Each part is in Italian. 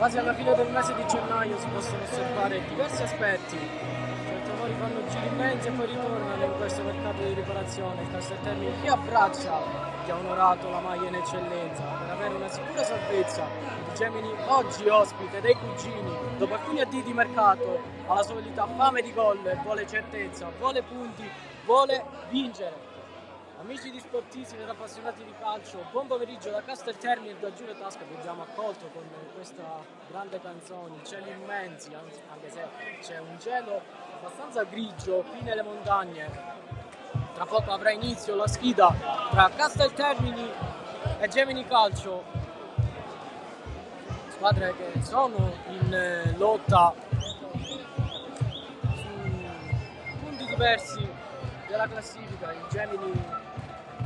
Quasi alla fine del mese di gennaio si possono osservare diversi aspetti. I giocatori fanno giri immensi e poi ritornano in questo mercato di riparazione. Il Casteltermini chi abbraccia chi ha onorato la maglia in eccellenza per avere una sicura salvezza. Il Gemini oggi ospite dei cugini, dopo alcuni addii di mercato, ha la solita fame di gol, vuole certezza, vuole punti, vuole vincere. Amici di sportivi ed appassionati di calcio, buon pomeriggio da Casteltermini e da Giulio Tasca che abbiamo accolto con questa grande canzone, cieli immensi, anche se c'è un cielo abbastanza grigio qui nelle montagne. Tra poco avrà inizio la sfida tra Casteltermini e Gemini Calcio, squadre che sono in lotta su punti diversi della classifica. Il Gemini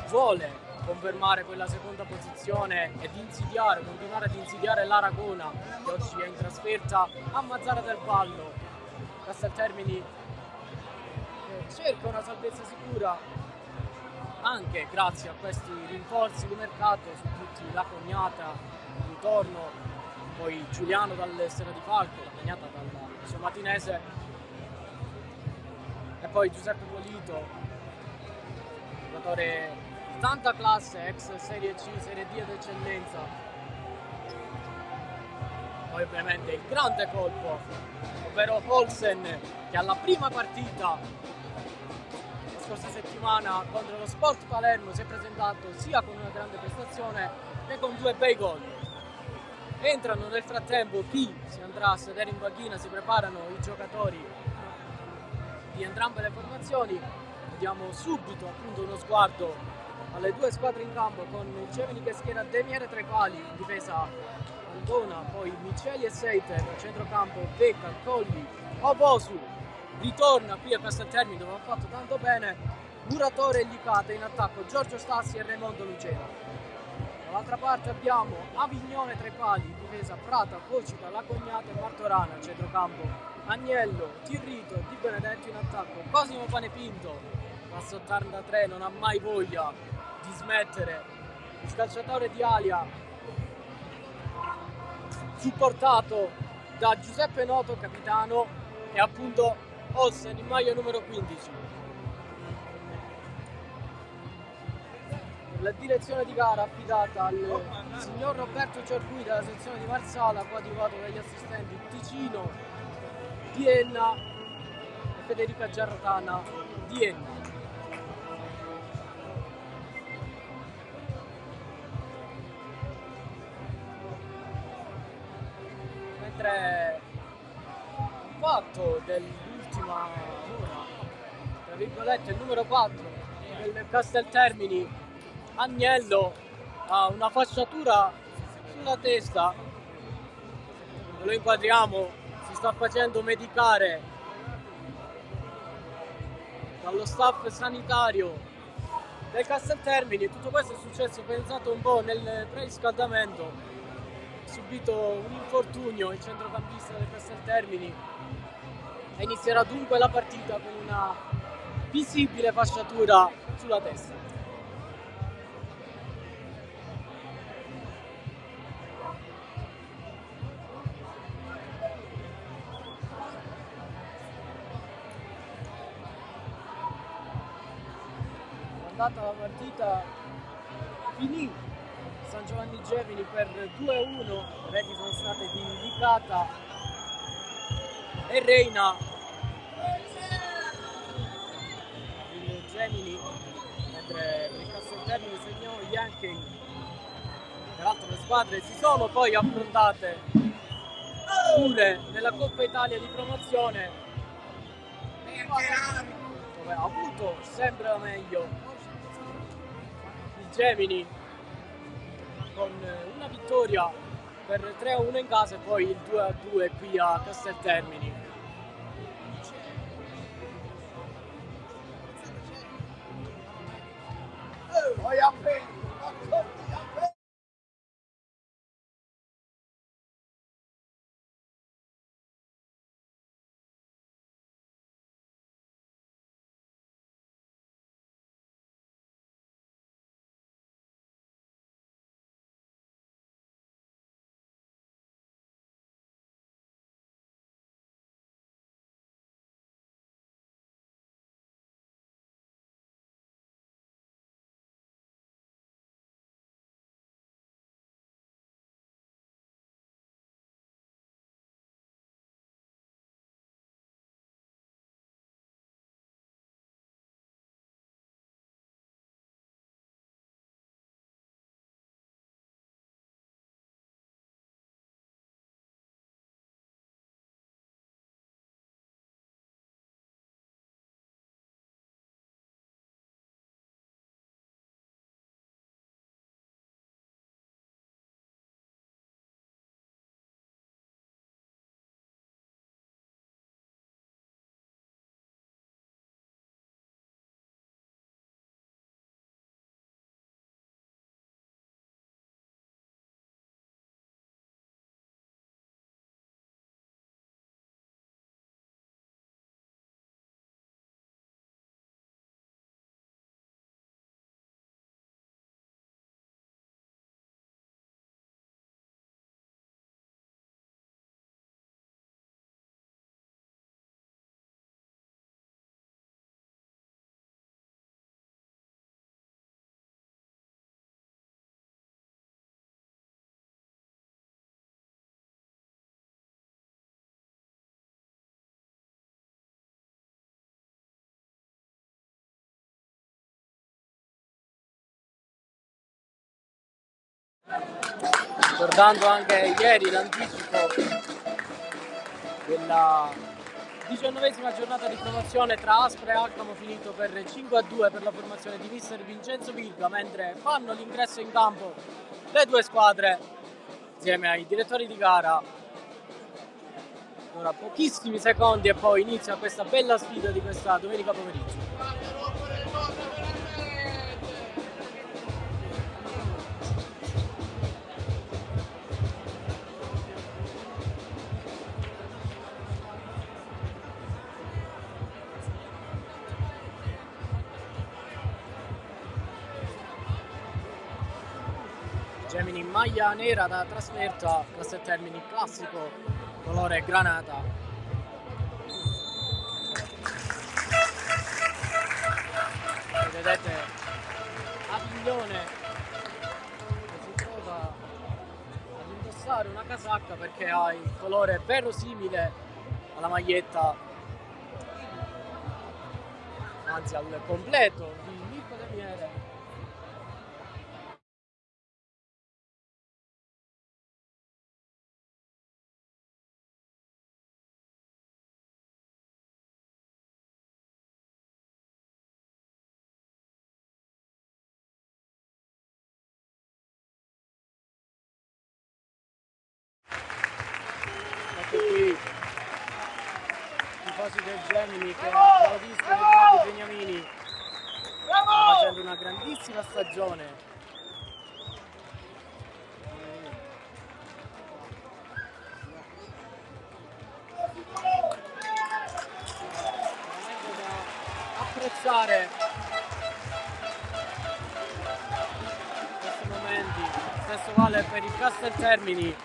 vuole confermare quella seconda posizione ed continuare ad insidiare l'Aragona che oggi è in trasferta a Mazzara del Vallo. Casteltermini cerca una salvezza sicura anche grazie a questi rinforzi di mercato, su tutti la Cognata, il ritorno, poi Giuliano dall'Estero di Falco, la Cognata dalla Somatinese e poi Giuseppe Polito, giocatore di tanta classe, ex Serie C, Serie D ed eccellenza. Poi ovviamente il grande colpo, ovvero Olsen, che alla prima partita la scorsa settimana contro lo Sport Palermo si è presentato sia con una grande prestazione che con 2 bei gol. Entrano nel frattempo chi si andrà a sedere in panchina, si preparano i giocatori di entrambe le formazioni. Diamo subito appunto uno sguardo alle due squadre in campo, con il Gemini che schiera Demiere tra i pali, in difesa Antona, poi Miceli e Seiter, a centrocampo Becca, Colli, Obosu ritorna qui a Casteltermini dove ha fatto tanto bene, Muratore e Licata, in attacco Giorgio Stassi e Raimondo Lucena. Dall'altra parte abbiamo Avignone tra i pali, in difesa Prata, Cocita, La Cognata e Martorana, a centrocampo Agnello, Tirrito, Di Benedetto in attacco, Cosimo Panepinto, classe 83, non ha mai voglia di smettere, il calciatore di Alia, supportato da Giuseppe Noto, capitano, e appunto Olsen in maglia numero 15. La direzione di gara affidata al signor Roberto Ciarcui della sezione di Marsala, coadiuvato dagli assistenti Ticino, Dienna e Federica Giardana di Enna. Mentre il fatto dell'ultima ora, tra virgolette, il numero 4 del Casteltermini, Agnello, ha una fasciatura sulla testa, lo inquadriamo, si sta facendo medicare dallo staff sanitario del Casteltermini. Tutto questo è successo, pensate un po', nel preriscaldamento. Ha subito un infortunio il centrocampista del Casteltermini e inizierà dunque la partita con una visibile fasciatura sulla testa. Andata la partita, finì San Giovanni Gemini per 2-1, reti sono state di Licata e Reina. Il Gemini, mentre per il Casteltermini segnò Yankee. Peraltro le squadre si sono poi affrontate pure nella Coppa Italia di promozione, dove ha avuto sempre la meglio il Gemini, con una vittoria per 3-1 in casa e poi il 2-2 qui a Casteltermini. ricordando anche ieri l'anticipo della 19ª giornata di promozione tra Aspra e Alcamo, finito per 5-2 per la formazione di mister Vincenzo Virga, mentre fanno l'ingresso in campo le due squadre insieme ai direttori di gara. Ora pochissimi secondi e poi inizia questa bella sfida di questa domenica pomeriggio. Gemini in maglia nera da trasferta, Castel Termini classico colore granata. E vedete Aviglione che si trova ad indossare una casacca perché ha il colore verosimile alla maglietta, anzi al completo di Mirko De Miele. Ecco qui i tifosi del Gemini che applaudiscono i beniamini, stanno facendo una grandissima stagione. Veramente da apprezzare questi momenti. Stesso vale per il Castel Termini.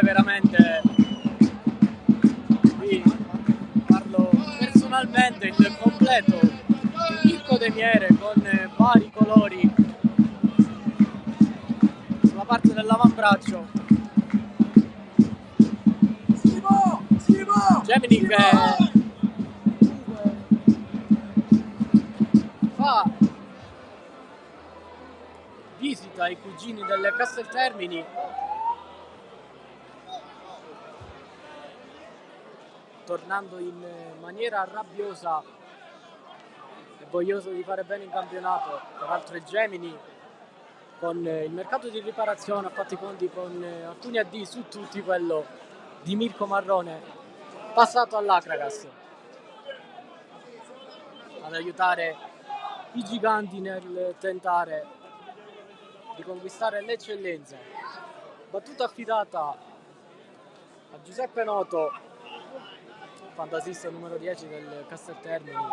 Veramente, qui parlo personalmente, il completo di Mirko De Miele con vari colori sulla parte dell'avambraccio. Gemini che fa visita ai cugini del Castel Termini, tornando in maniera rabbiosa e voglioso di fare bene in campionato. Tra l'altro il Gemini con il mercato di riparazione ha fatto i conti con alcuni AD, su tutti quello di Mirko Marrone, passato all'Acragas ad aiutare i giganti nel tentare di conquistare l'eccellenza. Battuta affidata a Giuseppe Noto, fantasista numero 10 del Castel Termini,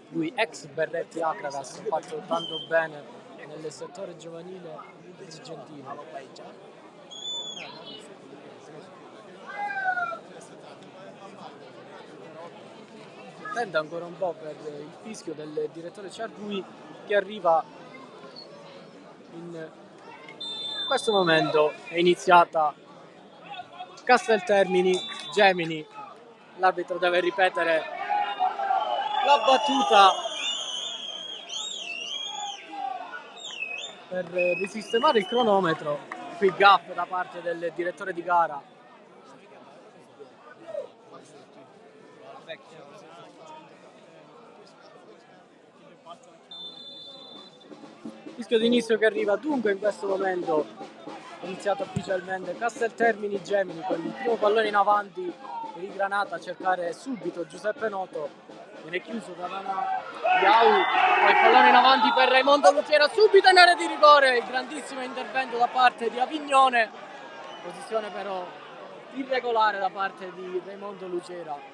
lui ex Berretti Acragas, ha fatto tanto bene nel settore giovanile argentino. Attende ancora un po' per il fischio del direttore Ciargui, che arriva in questo momento. È iniziata Castel Termini Gemini, l'arbitro deve ripetere la battuta per risistemare il cronometro. Qui gap da parte del direttore di gara. Fischio d'inizio che arriva dunque in questo momento. È iniziato ufficialmente Castel Termini Gemini con il primo pallone in avanti per il Granata a cercare subito Giuseppe Noto, viene chiuso da Nana Iau, poi il pallone in avanti per Raimondo Lucera, subito in area di rigore, il grandissimo intervento da parte di Avignone, posizione però irregolare da parte di Raimondo Lucera.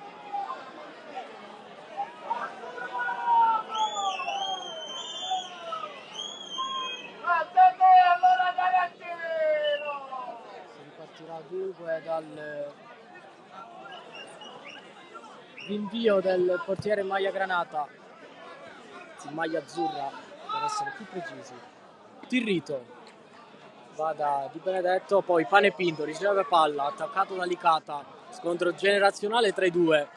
Si ripartirà dunque dal rinvio del portiere in maglia granata, in maglia azzurra per essere più precisi. Tirrito va da Di Benedetto, poi Pane Pinto riceve palla, attaccato da Licata, scontro generazionale tra i due,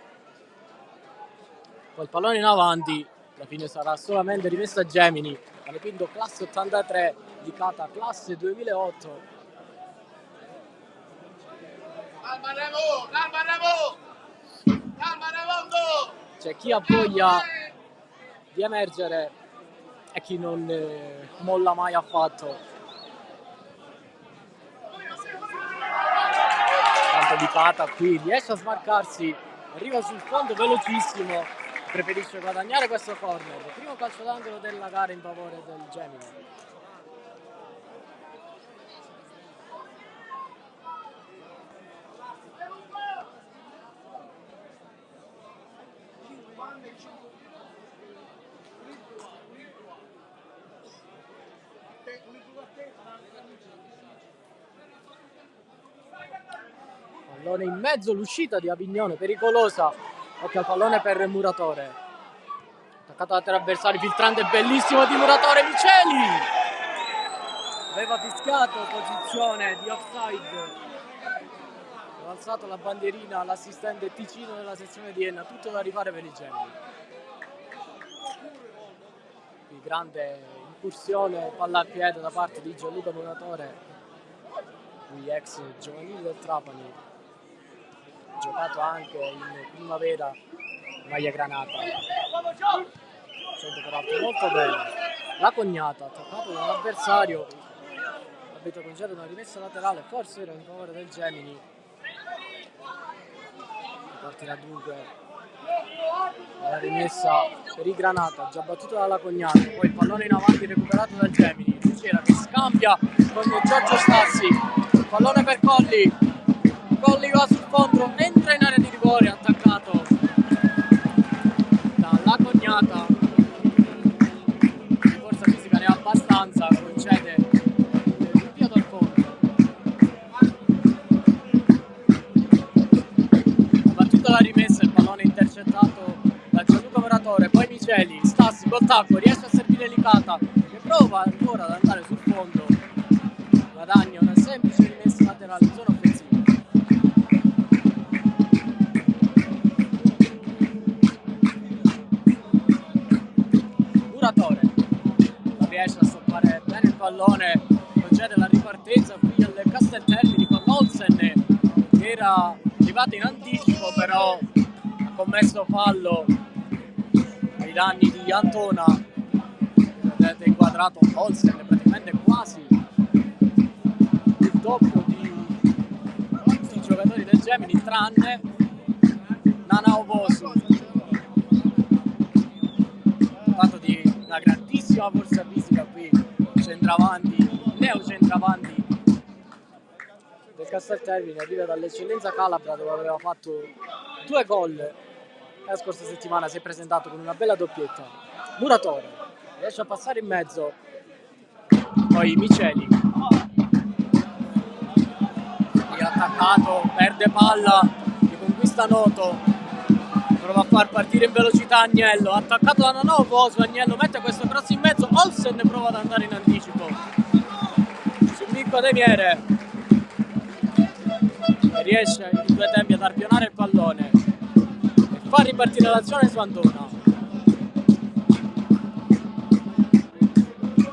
poi il pallone in avanti, alla fine sarà solamente rimessa a Gemini. Pane Pinto classe 83, Licata classe 2008. C'è chi ha voglia di emergere e chi non molla mai affatto. Tanto Licata qui riesce a smarcarsi, arriva sul fondo velocissimo, preferisce guadagnare questo corner. Primo calcio d'angolo della gara in favore del Gemini. Pallone in mezzo, l'uscita di Avignone pericolosa. Occhio al pallone per Muratore. Attaccato da tre avversari, filtrante bellissimo di Muratore. Miceli aveva fischiato posizione di offside. Ha alzato la bandierina l'assistente Ticino della sezione di Enna. Tutto da rifare per il Gemini. Qui grande incursione, palla a piede da parte di Gianluca Muratore, qui ex giovanile del Trapani, giocato anche in primavera maglia granata. Sente peraltro molto bene la Cognata, attaccato da un avversario. L'arbitro concede una rimessa laterale, forse era in favore del Gemini. Partirà dunque la rimessa per i Granata, già battuto dalla Cognata, poi il pallone in avanti recuperato dal Gemini. Lucera che scambia con Giorgio Stassi, il pallone per Colli. Colli va sul fondo, entra in area di rigore, attaccato dalla Cognata. Di forza fisica ne ha abbastanza, concede il rinvio dal fondo. Ha battuto la rimessa, il pallone intercettato da Gianluca Muratore, poi Miceli, Stassi col tacco, riesce a servire Licata, che prova ancora ad andare sul fondo, guadagna una semplice rimessa laterale in zona offensiva. Muratore non riesce a stoppare bene il pallone, concede la ripartenza qui al Casteltermini con Olsen, che era arrivato in anticipo, però ha commesso fallo ai danni di Antona. Vedete inquadrato Olsen, praticamente quasi il doppio di tutti i giocatori del Gemini, tranne Nana Ovosu, fatto di una grandissima forza fisica qui, centravanti, neo-centravanti del Casteltermini, arriva dall'eccellenza calabra dove aveva fatto 2 gol. La scorsa settimana si è presentato con una bella doppietta. Muratore riesce a passare in mezzo, poi Miceli attaccato, perde palla, riconquista Noto, prova a far partire in velocità Agnello, attaccato da Nanovo, Agnello mette questo cross in mezzo, Olsen prova ad andare in anticipo su Mirko De Miere, e riesce in 2 tempi ad arpionare il pallone e far ripartire l'azione su Antona.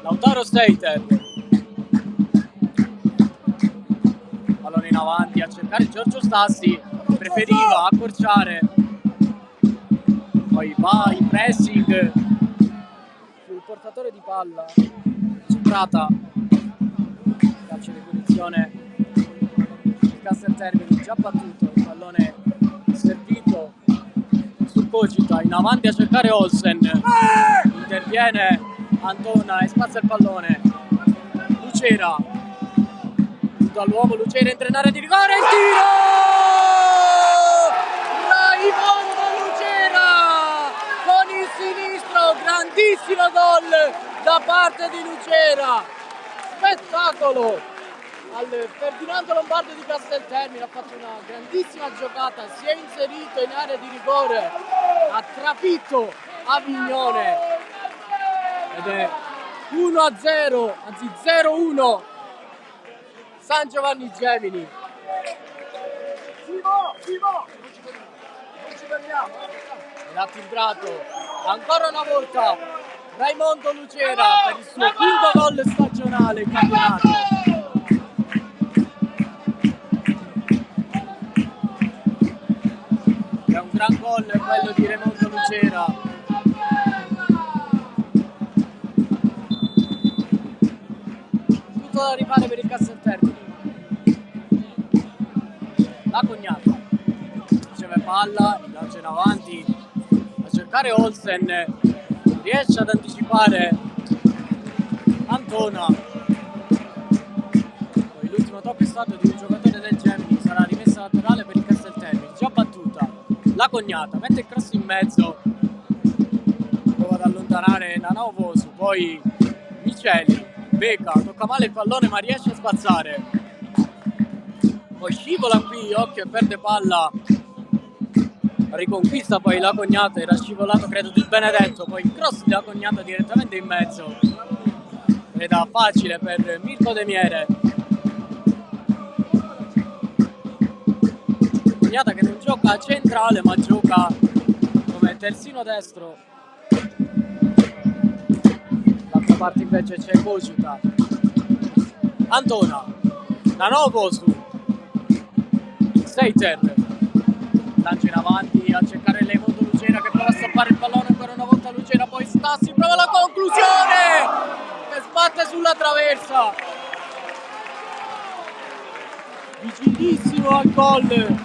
Lautaro Steiter, pallone in avanti a cercare Giorgio Stassi, preferiva accorciare, poi va in pressing sul portatore di palla su Prata, calcio di punizione il Casteltermini già battuto, il pallone servito su Cogita, in avanti a cercare Olsen, interviene Antona e spazza il pallone. Lucera tutto all'uomo, Lucera entra in area di rigore, il tiro! Raimondo Lucera con il sinistro, grandissimo gol da parte di Lucera, spettacolo al Ferdinando Lombardo di Casteltermine, ha fatto una grandissima giocata, si è inserito in area di rigore, ha trafitto Avignone ed è 1-0, anzi 0-1 San Giovanni Gemini. Non ci fermiamo. Ed ha timbrato ancora una volta Raimondo Lucera per il suo quinto gol stagionale in campionato. È un gran gol quello di Raimondo Lucera. Tutto da rifare per il Casteltermini. La Cognata riceve palla, lancia in avanti a cercare Olsen, riesce ad anticipare Antona. Poi l'ultimo tocco è stato di un giocatore del Gemini, sarà rimessa laterale per il Casteltermine, già battuta. La Cognata mette il cross in mezzo, prova ad allontanare Nanovosu, poi Miceli, becca, tocca male il pallone ma riesce a spazzare. Poi scivola qui, occhio e perde palla, riconquista poi la Cognata, era scivolato credo di Benedetto, poi il cross della Cognata direttamente in mezzo, preda facile per Mirko De Miere. Cognata che non gioca centrale ma gioca come terzino destro. D'altra parte invece c'è Cocita, Antona, Nanovosu, Seiter, lancia in avanti a cercare Raimondo Lucera che prova a stoppare il pallone ancora una volta. Lucera, poi Stassi prova la conclusione che sbatte sulla traversa, vicinissimo al gol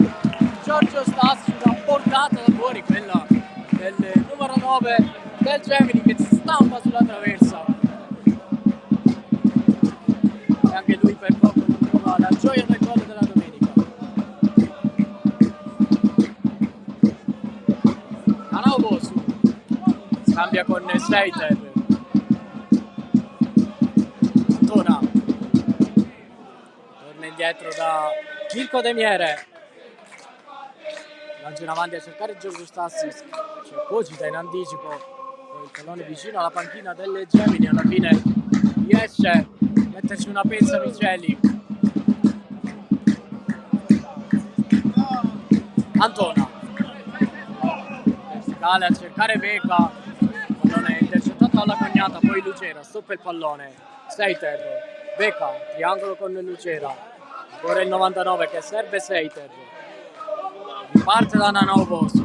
Giorgio Stassi, una portata da fuori quella del numero 9 del Gemini che si stampa sulla traversa e anche lui per poco non trova la gioia del gol della domenica. Nanovosu scambia con Seiter, Antona torna indietro da Mirko De Miere, lancia in avanti a cercare Giorgio Stassi, c'è Cocita in anticipo, poi il pallone vicino alla panchina delle Gemini, alla fine riesce a metterci una pensa Miceli. Antona verticale a cercare Becca, pallone intercettato dalla Cognata, poi Lucera stoppa il pallone, Seiter, Becca, triangolo con Lucera, ancora il 99 che serve Seiter, parte da Nanovosu,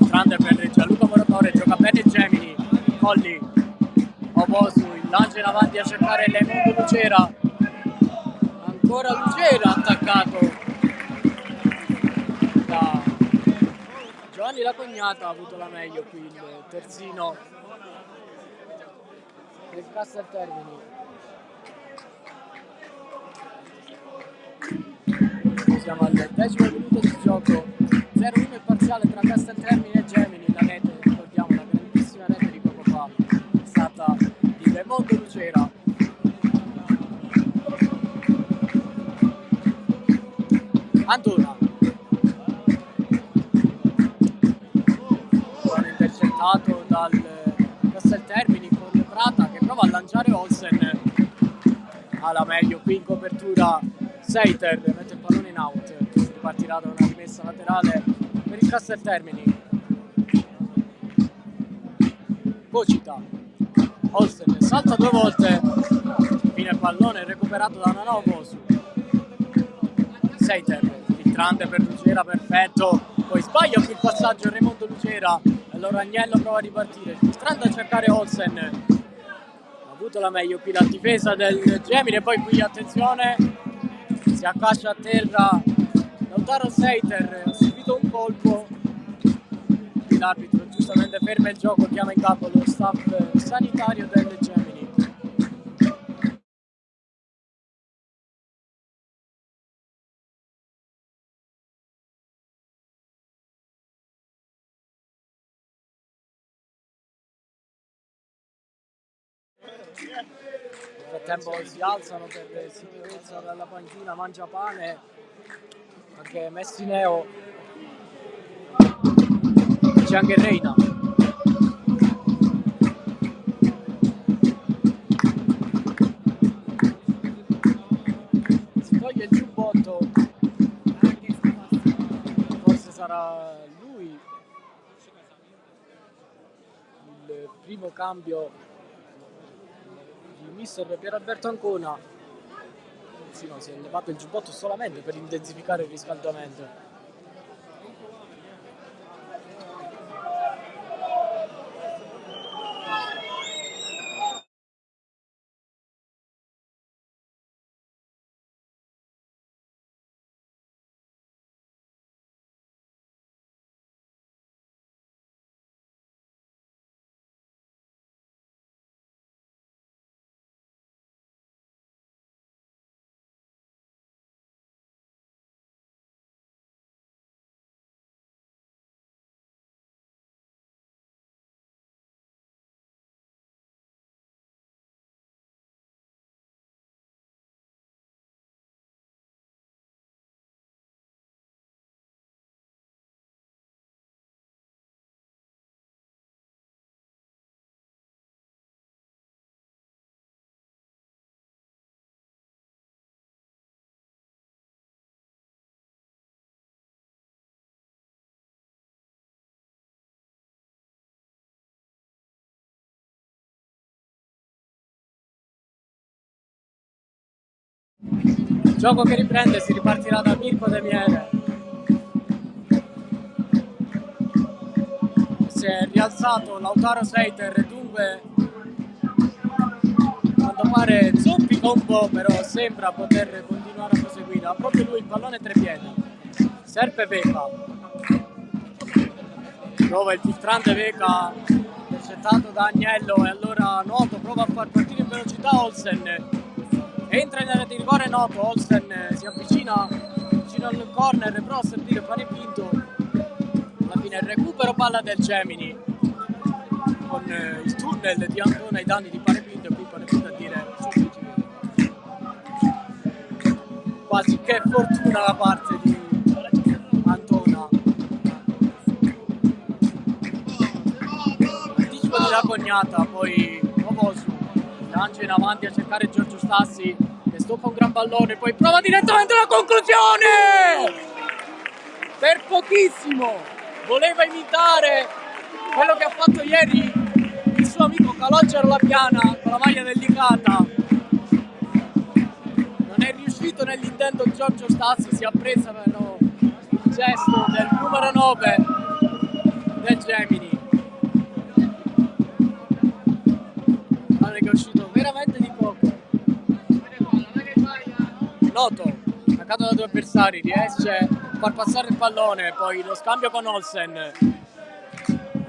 grande per Gianluca Moratore, gioca bene Gemini, Colli, Ovosu, il lancio in avanti a cercare Raimondo Lucera, ancora Lucera attaccato da Giovanni La Cognata, ha avuto la meglio qui il terzino del Casteltermini. Siamo al 10° minuto di gioco, 0-1 il parziale tra Casteltermini e Gemini. La rete, ricordiamo, la grandissima rete di poco fa è stata di Raimondo Lucera. Antona, buon intercettato dal Casteltermini con Prata che prova a lanciare Olsen, ha la meglio qui in copertura Seiter, mette il pallone in out, ripartirà da una rimessa laterale per il Casteltermini. Cocita, Olsen salta due volte, fine il pallone recuperato da Nanovosu. Seiter, filtrante per Lucera, perfetto, poi sbaglia qui il passaggio Raimondo Lucera e allora Agnello prova a ripartire, filtrante a cercare Olsen, ha avuto la meglio qui la difesa del Gemini e poi qui attenzione, si accascia a terra Lautaro Seiter, ha subito un colpo, l'arbitro giustamente ferma il gioco, chiama in campo lo staff sanitario del Gemini. frattempo si alzano per sicurezza dalla panchina, mangia pane anche Messineo, c'è anche Reina. Si toglie il giubbotto, forse sarà lui il primo cambio di mister Pier Alberto Ancona. Sì, no, si è levato il giubbotto solamente per intensificare il riscaldamento. Gioco che riprende, si ripartirà da Mirko De Miele. Si è rialzato Lautaro Seiter, dunque quando pare zoppica un po', però sembra poter continuare a proseguire. Ha proprio lui il pallone tre piedi. Serve Veca. Prova il filtrante Veca, intercettato da Agnello, e allora Noto prova a far partire in velocità Olsen. Entra in area di rigore Noto, Olsen si avvicina vicino al corner, prova a servire Panepinto. Alla fine il recupero palla del Gemini con il tunnel di Antona ai danni di Panepinto, e qui Panepinto a dire quasi che fortuna da parte di Antona. Anticipo di Racognata, poi Ovosu lancia in avanti a cercare Giorgio Stassi che stoppa un gran pallone, poi prova direttamente la conclusione per pochissimo. Voleva imitare quello che ha fatto ieri il suo amico Calogero Lapiana con la maglia delicata. Non è riuscito nell'intento Giorgio Stassi, si apprezza però il gesto del numero 9 del Gemini. Che è uscito veramente di poco. Noto, attaccato da due avversari, riesce a far passare il pallone, poi lo scambio con Olsen.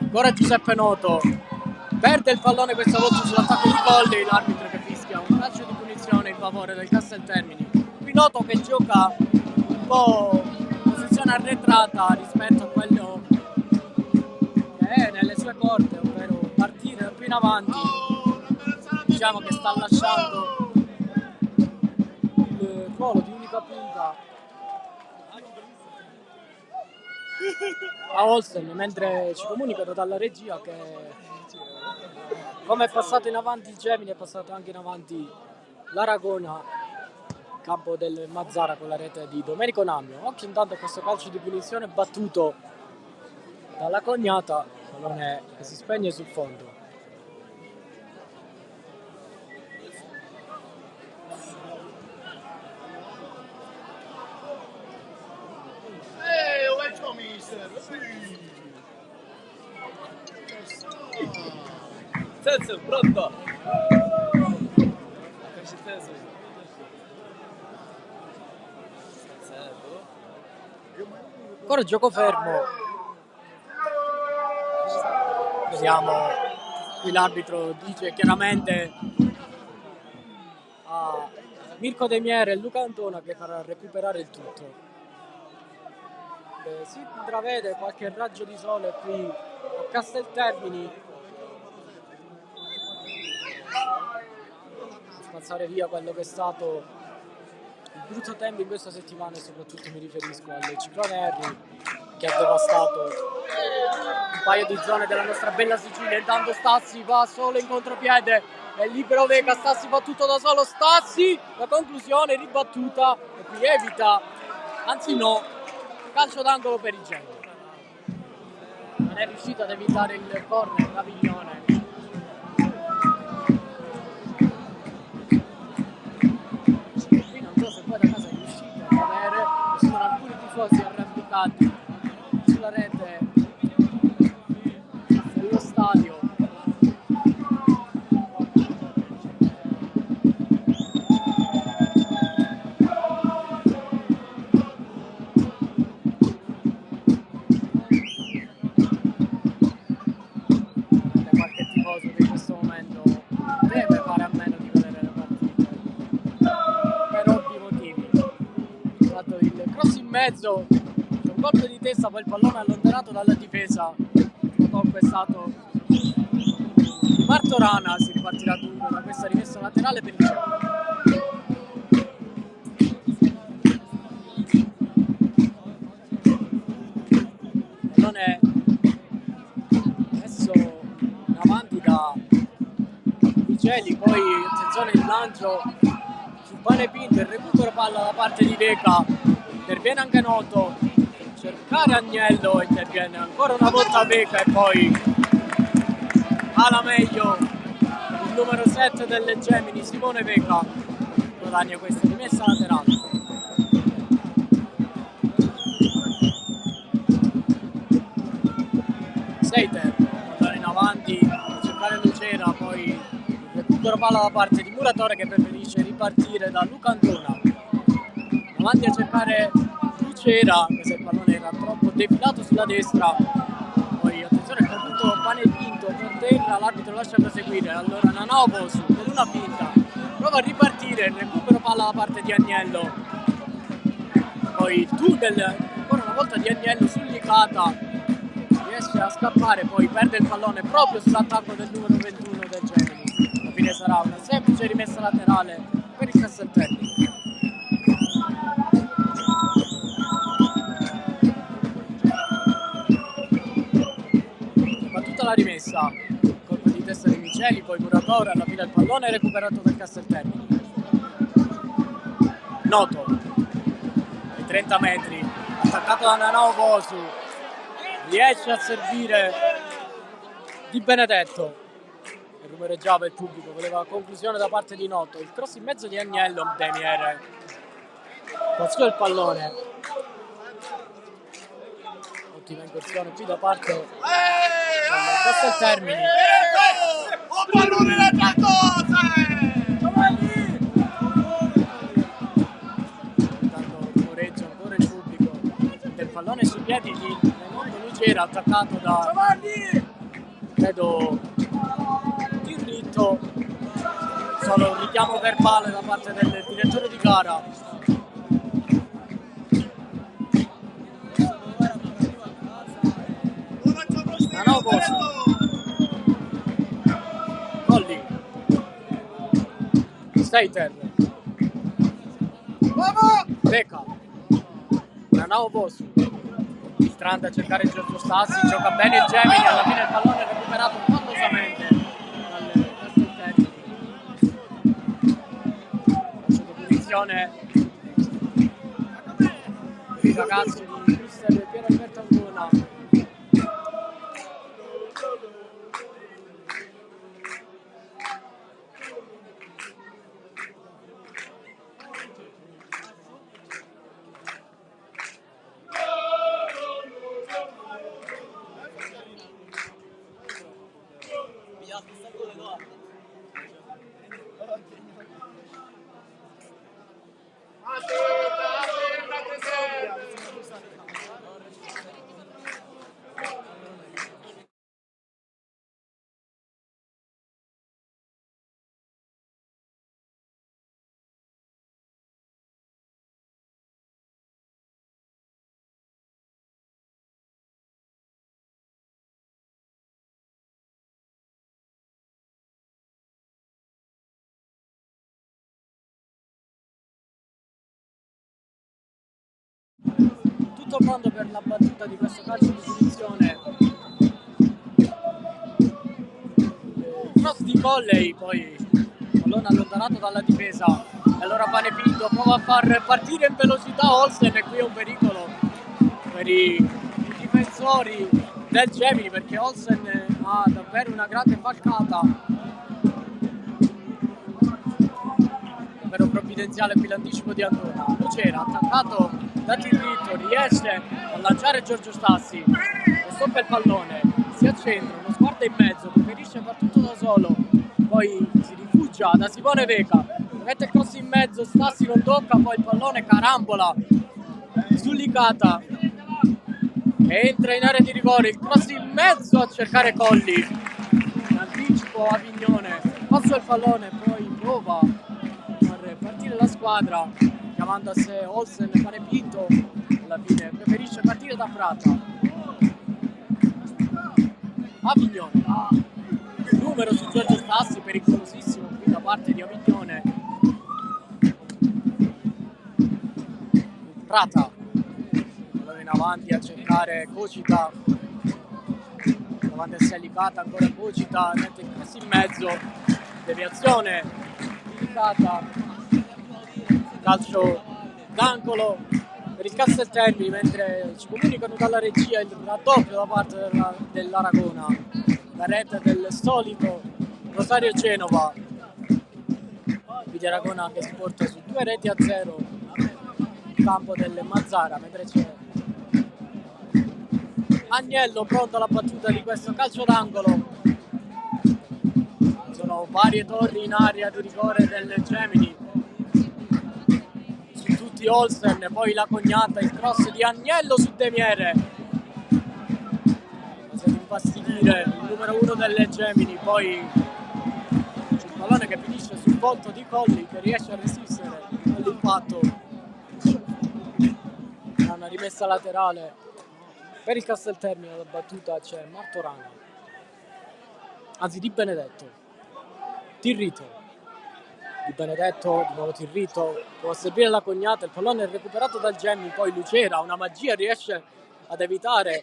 Ancora Giuseppe Noto, perde il pallone questa volta sull'attacco di Colli, l'arbitro che fischia un calcio di punizione in favore del Casteltermini. Qui Noto che gioca un po' in posizione arretrata rispetto a quello che è nelle sue corde, ovvero partire da più in avanti. Diciamo che sta lasciando il ruolo di unica punta a Olsen, mentre ci comunicano dalla regia che come è passato in avanti il Gemini è passato anche in avanti l'Aragona, campo del Mazzara con la rete di Domenico Namio. Occhio intanto a questo calcio di punizione battuto dalla Cognata, pallone che si spegne sul fondo. Senso, pronto? Ancora gioco fermo. Vediamo, qui l'arbitro dice chiaramente a Mirko De Miere e Luca Antona che farà recuperare il tutto. Si intravede qualche raggio di sole qui a Casteltermini. spazzare via quello che è stato il brutto tempo in questa settimana, e soprattutto mi riferisco al ciclone Harry, che ha devastato un paio di zone della nostra bella Sicilia. Intanto Stassi va solo in contropiede, è libero Veca, Stassi va tutto da solo, Stassi, la conclusione ribattuta, e qui evita, anzi no, calcio d'angolo per i Genoa. Non è riuscito ad evitare il corner Raviglione. Qui non so se poi da casa è riuscito a vedere, ci sono alcuni tifosi arrampicati sulla rete dello stadio. Qualche tifoso che in questo momento deve fare a meno di vedere le partite per ovvi motivi. Fatto il cross in mezzo, c'è un colpo di testa, poi il pallone allontanato dalla difesa. Il tocco è stato di Martorana, si ripartirà dunque da questa rimessa laterale per il Genoa. Il pallone messo in avanti da Miceli, poi attenzione il lancio sul pane pinto, il recupero palla da parte di Veca, interviene anche Noto, cercare Agnello, interviene ancora una volta Veca e poi alla meglio il numero 7 delle Gemini, Simone Veca, guadagna questa rimessa laterale. Seiter andare in avanti a cercare Lucera, poi recupero palla da parte di Muratore che preferisce ripartire da Luca Antona, avanti a cercare Lucera, che se il pallone era troppo defilato sulla destra, poi attenzione al punto pane pinto per terra, l'arbitro lascia proseguire, allora Nanovo su con una finta prova a ripartire, recupero palla da parte di Agnello, poi il tunnel ancora una volta di Agnello sull'Icata, riesce a scappare, poi perde il pallone proprio sull'attacco del numero 21 del Gemini. Alla fine sarà una semplice rimessa laterale per il Castelterni. Battuta la rimessa, colpo di testa di Miceli, poi Muratore, alla fine il pallone è recuperato dal Castelterni. Noto, ai 30 metri, attaccato da Nanao Bosu, riesce a servire Di Benedetto e rumoreggiava il pubblico, voleva conclusione da parte di Noto, il cross in mezzo di Agnello, Deniere passò il pallone, ottima incursione qui da parte del Casteltermini. Intanto rumoreggia ancora il pubblico, sente il pallone sui piedi di Raimondo Lucera, attaccato da credo Tirritto, solo un richiamo verbale da parte del direttore di gara. Nanopos, Colli, Steiter, Veca, Nanopos, Strand a cercare Giorgio Stassi, gioca bene il Gemini, alla fine il pallone è recuperato fattosamente dal Castelterni. Calcio di punizione per i ragazzi di mister Piero Alberto Ancona. tutto pronto per la battuta di questo calcio di punizione. Cross di Colley, poi pallone allontanato dalla difesa, e allora Panepinto prova a far partire in velocità Olsen, e qui è un pericolo per i difensori del Gemini, perché Olsen ha davvero una grande falcata, davvero provvidenziale qui l'anticipo di Ancona. Lucera, attaccato da Tirrito, riesce a lanciare Giorgio Stassi e stoppa il pallone, si accentra, uno sguardo in mezzo, preferisce far tutto da solo, poi si rifugia da Simone Veca, mette il cross in mezzo, Stassi non tocca, poi il pallone carambola su Licata, entra in area di rigore, il cross in mezzo a cercare Colli, in anticipo Avignone, passa il pallone, poi prova a far partire la squadra chiamando a sé Olsen e Panepinto, alla fine preferisce partire da Prata. Avignone, numero su Giorgio Stassi, pericolosissimo qui da parte di Avignone. Prata in avanti a cercare Cocita, davanti a sé Licata, ancora Cocita, mette il cross in mezzo, deviazione Licata, calcio d'angolo per il Casteltermini, mentre ci comunicano dalla regia il raddoppio da parte dell'Aragona, la rete del solito Rosario Genova, quindi Aragona che si porta su 2-0 il campo del Mazzara, mentre c'è Agnello pronto alla battuta di questo calcio d'angolo. Sono varie torri in area di rigore del Gemini, su tutti Olsen, poi la cognata, il cross di Agnello su Demiere, per infastidire il numero 1 del Gemini, poi c'è il pallone che finisce sul volto di Colli, che riesce a resistere all'impatto, una rimessa laterale. Per il Casteltermine la battuta c'è Martorana, anzi Di Benedetto, Tirrito, Di Benedetto, di nuovo Tirrito, può servire la cognata, il pallone è recuperato dal Gemini, poi Lucera, una magia, riesce ad evitare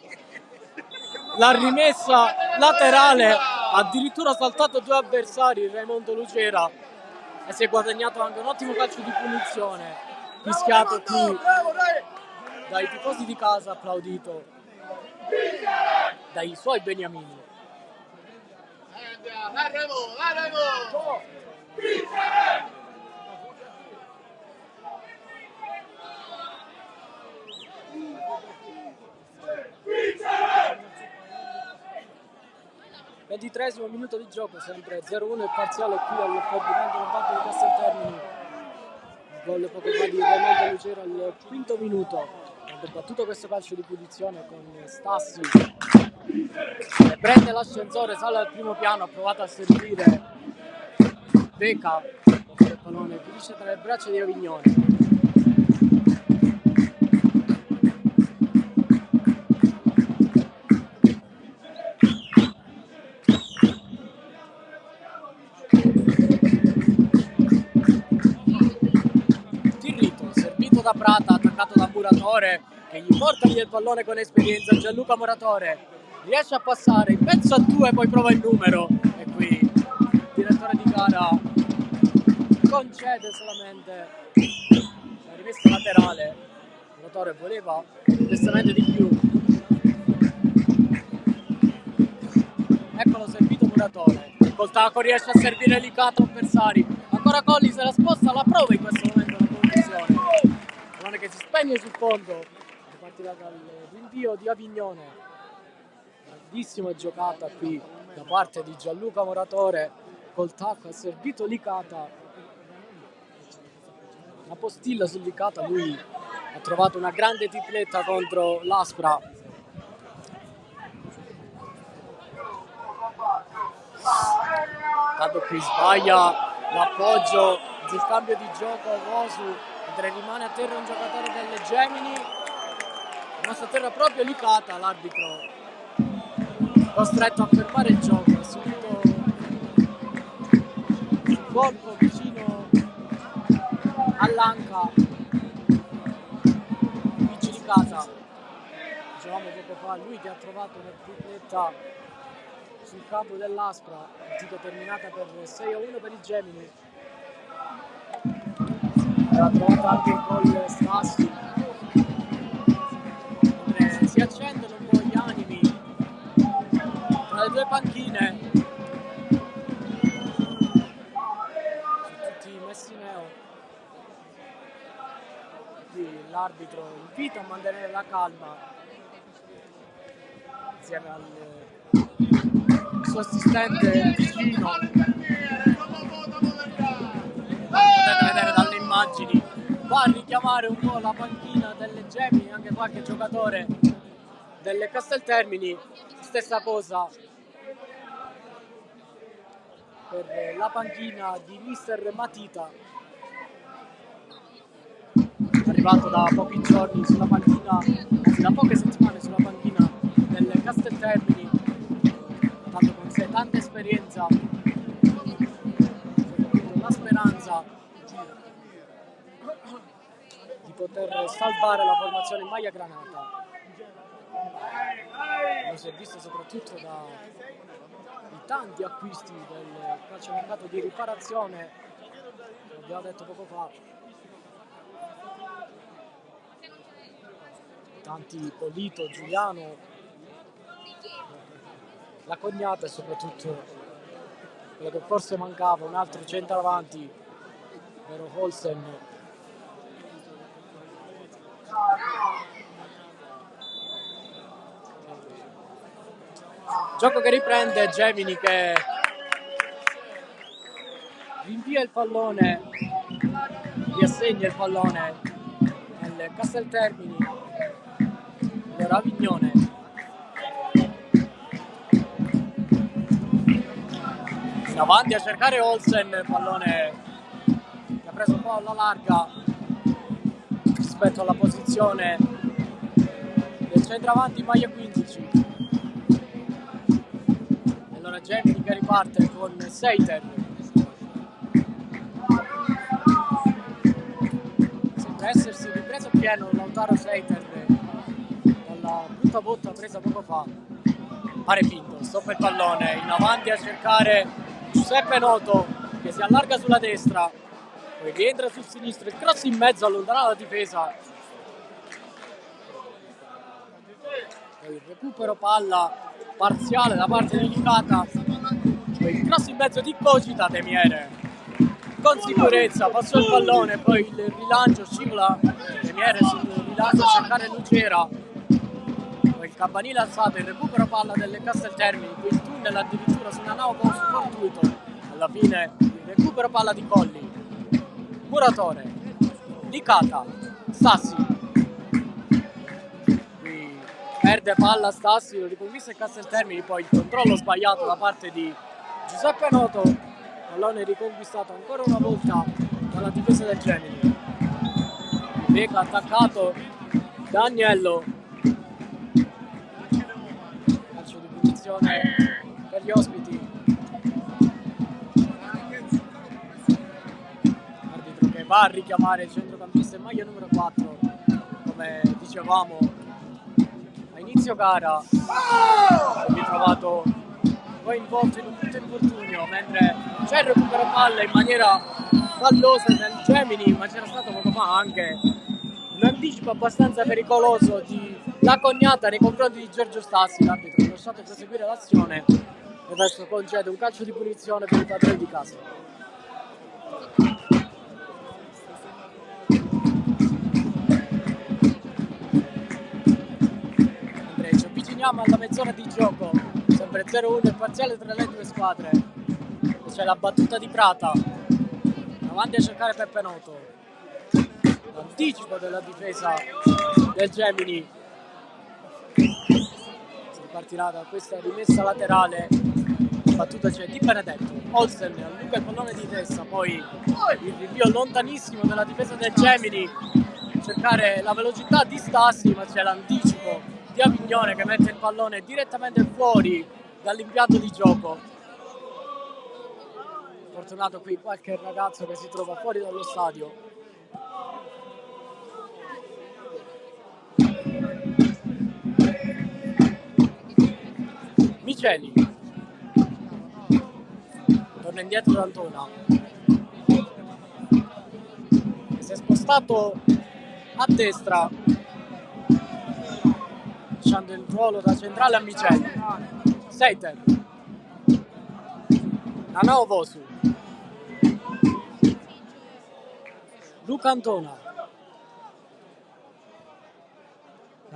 la rimessa laterale, addirittura ha saltato 2 avversari Raimondo Lucera e si è guadagnato anche un ottimo calcio di punizione, fischiato qui dai tifosi di casa, applaudito dai suoi beniamini. 23esimo minuto di gioco, sempre 0-1 il parziale qui al Ferdinando Lombardo di Casteltermini. Gol poco fa di Raimondo Lucera al 5° minuto. Ha battuto questo calcio di punizione con Stassi, prende l'ascensore, sale al primo piano, ha provato a servire Veca, il pallone finisce tra le braccia di Avignone. Tirrito, servito da Prata, attaccato da Muratore, che gli porta via il pallone con esperienza. Gianluca Muratore riesce a passare in mezzo a 2, poi prova il numero, e qui il direttore di gara concede solamente la rimessa laterale. Muratore voleva giustamente di più. Eccolo servito Muratore, col tacco riesce a servire Licata avversari, ancora Colli se la sposta, la prova in questo momento la conclusione, pallone che si spegne sul fondo, partirà dal rinvio di Avignone. Grandissima giocata qui da parte di Gianluca Muratore, col tacco ha servito Licata, una postilla su Licata, lui ha trovato una grande tripletta contro l'Aspra. Tanto qui sbaglia l'appoggio, il cambio di gioco Vosu, mentre rimane a terra un giocatore del Gemini, rimasto a terra proprio Licata, l'arbitro costretto a fermare il gioco, ha subito un colpo vicino all'anca, Luigi Licata, dicevamo poco fa, lui che ha trovato una tripletta sul campo dell'Aspra, partita terminata per 6-1 per il Gemini. Ha trovato anche il gol Stassi, mentre si accendono un po' gli animi tra le due panchine, su tutti i Messineo. L'arbitro invita a mantenere la calma insieme al suo assistente vicino. Potete vedere dalle immagini, va a richiamare un po' la panchina delle Gemini, anche qualche giocatore delle Casteltermini. Stessa cosa per la panchina di mister Matita, arrivato da pochi giorni sulla panchina, anzi da poche settimane sulla panchina delle Casteltermini, tanto con sé tanta esperienza, la speranza di poter salvare la formazione in maglia granata. Lo si è visto soprattutto dai tanti acquisti del calciomercato di riparazione, come abbiamo detto poco fa. Tanti Polito, Giuliano, la cognata e soprattutto quello che forse mancava, un altro centravanti, ovvero Olsen. Gioco che riprende, Gemini che rinvia il pallone, riassegna il pallone nel Casteltermini. Allora Avignone in avanti a cercare Olsen, pallone che ha preso un po' alla larga rispetto alla posizione del centravanti maglia 15. E allora Gemini che riparte con Seiter, sembra essersi ripreso pieno Lautaro Seiter dalla brutta botta presa poco fa. Pare finto, stoppa il pallone, in avanti a cercare Giuseppe Noto che si allarga sulla destra, poi rientra sul sinistro, il cross in mezzo allontana la difesa, poi il recupero palla parziale da parte di Licata, poi il cross in mezzo di Cogita, Temiere con sicurezza passò il pallone, poi il rilancio scivola Temiere sul rilancio a cercare Lucera, poi il campanile alzato, il recupero palla delle Casteltermini, qui il tunnel addirittura su una nao fortuito, alla fine il recupero palla di Colli, Muratore, Licata, Stassi, qui perde palla Stassi, lo riconquista il Casteltermini, poi il controllo sbagliato da parte di Giuseppe Noto, pallone riconquistato ancora una volta dalla difesa del Gemini. Beca attaccato da Agnello, calcio di punizione per gli ospiti. Arbitro che va a richiamare il centrocampista in maglia numero 4, come dicevamo a inizio gara, si è trovato coinvolto in un brutto infortunio, mentre c'è il recupero palla in maniera fallosa nel Gemini, ma c'era stato poco fa anche un anticipo abbastanza pericoloso di La Cognata nei confronti di Giorgio Stassi. L'arbitro ha lasciato proseguire l'azione e adesso concede un calcio di punizione per i padroni di casa. Mentre ci avviciniamo alla mezz'ora di gioco, sempre 0-1 il parziale tra le due squadre, c'è la battuta di Prata avanti a cercare Peppe Noto, l'anticipo della difesa del Gemini, si ripartirà da questa rimessa laterale, battuta c'è Di Benedetto, Olsen allunga il pallone di testa, poi il rinvio lontanissimo della difesa del Gemini, cercare la velocità di Stassi, ma c'è l'anticipo di Avignone che mette il pallone direttamente fuori dall'impianto di gioco. Fortunato qui qualche ragazzo che si trova fuori dallo stadio. Miceli. Torna indietro da Antona. Si è spostato a destra, lasciando il ruolo da centrale a Miceli. Seiter. Nanao Vosu. Luca Antona.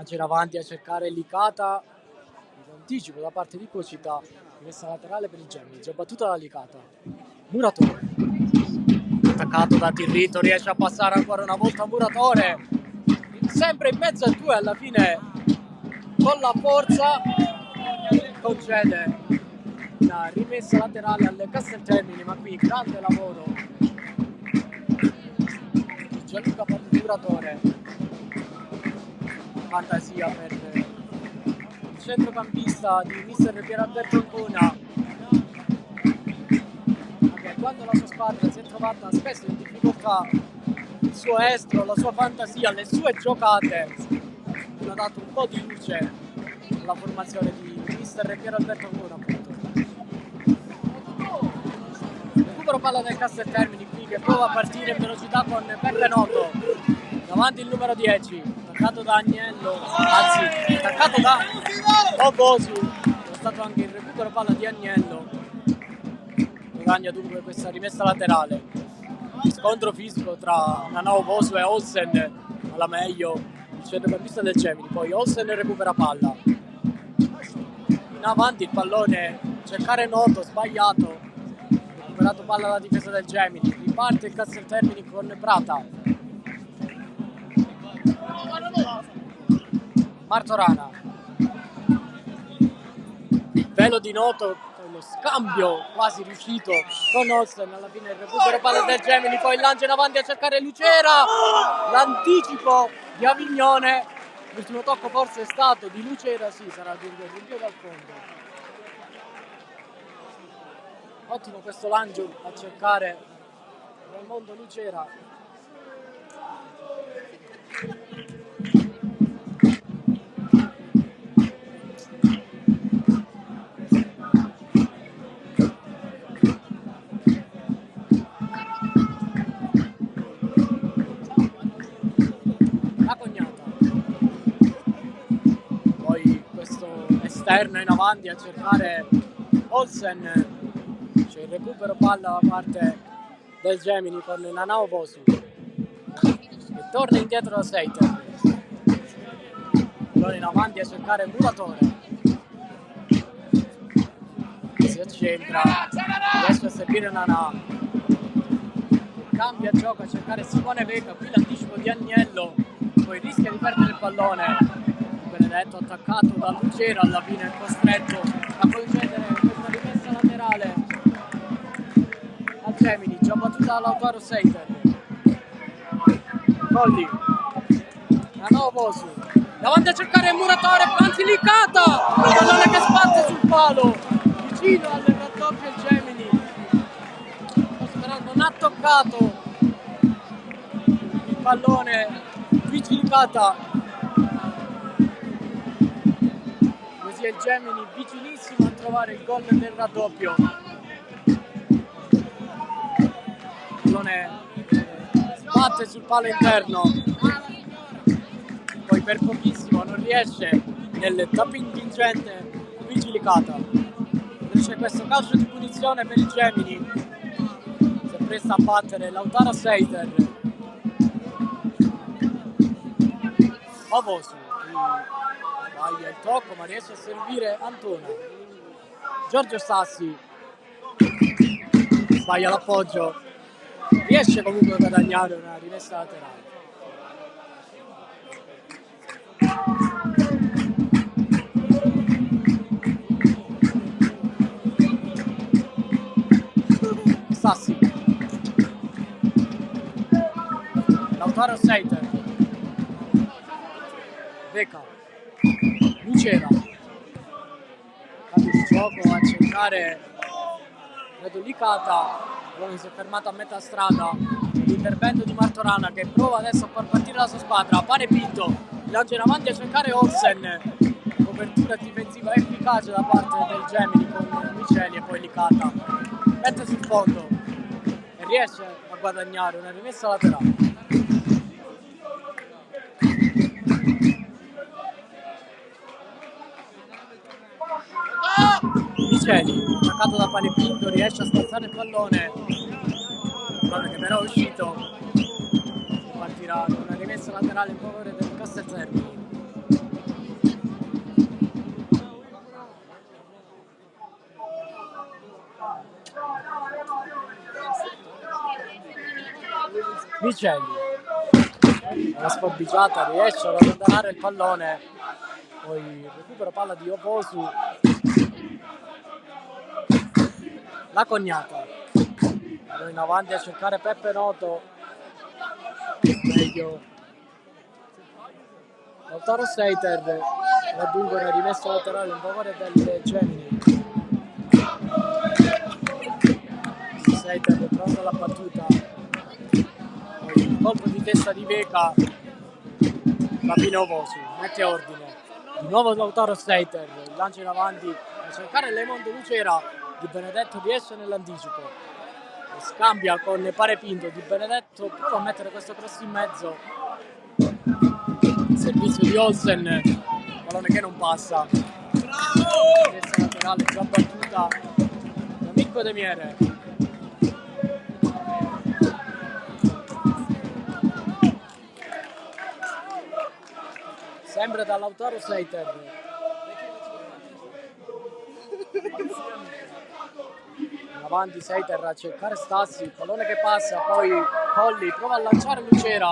Gira avanti a cercare Licata. Anticipo da parte di Cocita. Rimessa laterale per il Gemini. Già battuta da Licata. Muratore. Attaccato da Tirrito. Riesce a passare ancora una volta Muratore. Sempre in mezzo a due alla fine. Con la forza concede una rimessa laterale alle Casteltermini, ma qui grande lavoro di Gianluca Muratore. Fantasia per il centrocampista di mister Pier Alberto Ancona, che quando la sua squadra si è trovata spesso in difficoltà, il suo estro, la sua fantasia, le sue giocate hanno dato un po' di luce alla formazione di mister Pier Alberto Ancona, appunto. Recupero palla del Casteltermini qui che prova a partire in velocità con Benvenuto davanti il numero 10, attaccato da Agnello, anzi attaccato da Obosu. È stato anche il recupero palla di Agnello. Guadagna dunque questa rimessa laterale. Scontro fisico tra Nanao Bosu e Olsen, alla meglio il centrocampista del Gemini. Poi Olsen recupera palla. In avanti il pallone, cercare Noto, sbagliato. Recuperato palla alla difesa del Gemini. Riparte il Casteltermini con Prata. Martorana. Velo di Noto con lo scambio quasi riuscito con Olsen. Alla fine il recupero palla del Gemini, poi lancia in avanti a cercare Lucera. L'anticipo di Avignone. L'ultimo tocco forse è stato di Lucera, sì, sarà il rinvio dal fondo. Ottimo questo lancio a cercare Raimondo Lucera. La Cognata. Poi questo esterno in avanti a cercare Olsen. C'è il recupero palla da parte del Gemini con Nanao Vosu che torna indietro da Seiter. Allora in avanti a cercare Muratore, si accentra, riesce a servire Nanà, cambia gioco a cercare Simone Vega. Qui l'anticipo di Agnello, poi rischia di perdere il pallone. Benedetto attaccato da Lucera, alla fine è costretto a concedere questa rimessa laterale al Gemini, già battuta da Lautaro Seiter. Colli, Nanao Vosu, davanti a cercare Muratore, anzi Licata, il pallone che sbatte sul palo, vicino al raddoppio il Gemini, però non ha toccato il pallone Luigi Licata. Così è il Gemini vicinissimo a trovare il gol del raddoppio. Il pallone batte sul palo interno, poi per pochissimo non riesce nel tapping vincente Luigi Licata. C'è questo calcio di punizione per il Gemini, si appresta a battere Lautaro Seiter. Avosu sbaglia il tocco ma riesce a servire Antona. Giorgio Sassi sbaglia l'appoggio, riesce comunque a guadagnare una rimessa laterale. Sassi, Lautaro Seiter, Beca, Lucera, cambio di gioco a cercare credo Licata. Si è fermato a metà strada. L'intervento di Martorana che prova adesso a far partire la sua squadra. Pane Pinto lancia in avanti a cercare Olsen. copertura difensiva efficace da parte del Gemini con Miceli e poi Licata mette sul fondo e riesce a guadagnare una rimessa laterale. Miceli, attaccato da Panepinto, riesce a spazzare il pallone che però è uscito, partirà con una rimessa laterale in favore del Casteltermini. Miceli, una sforbiciata, riesce ad allontanare il pallone, poi recupero palla di Oposu, la Cognata, in avanti a cercare Peppe Noto, meglio Lautaro Seiter, raggiunge una rimessa laterale in favore del Gemini. Seiter pronto alla battuta, il colpo di testa di Veca, Fabino Oposu mette ordine, di nuovo Lautaro Seiter, lancia in avanti a cercare Lemon De Lucera, Di Benedetto riesce nell'anticipo, scambia con Panepinto, Di Benedetto prova a mettere questo cross in mezzo, servizio di Olsen, pallone che non passa, testa laterale già battuta da Mirko De Miere. Sempre da Lautaro Seiter, avanti Seiter a cercare Stassi, il pallone che passa, poi Colli prova a lanciare Lucera,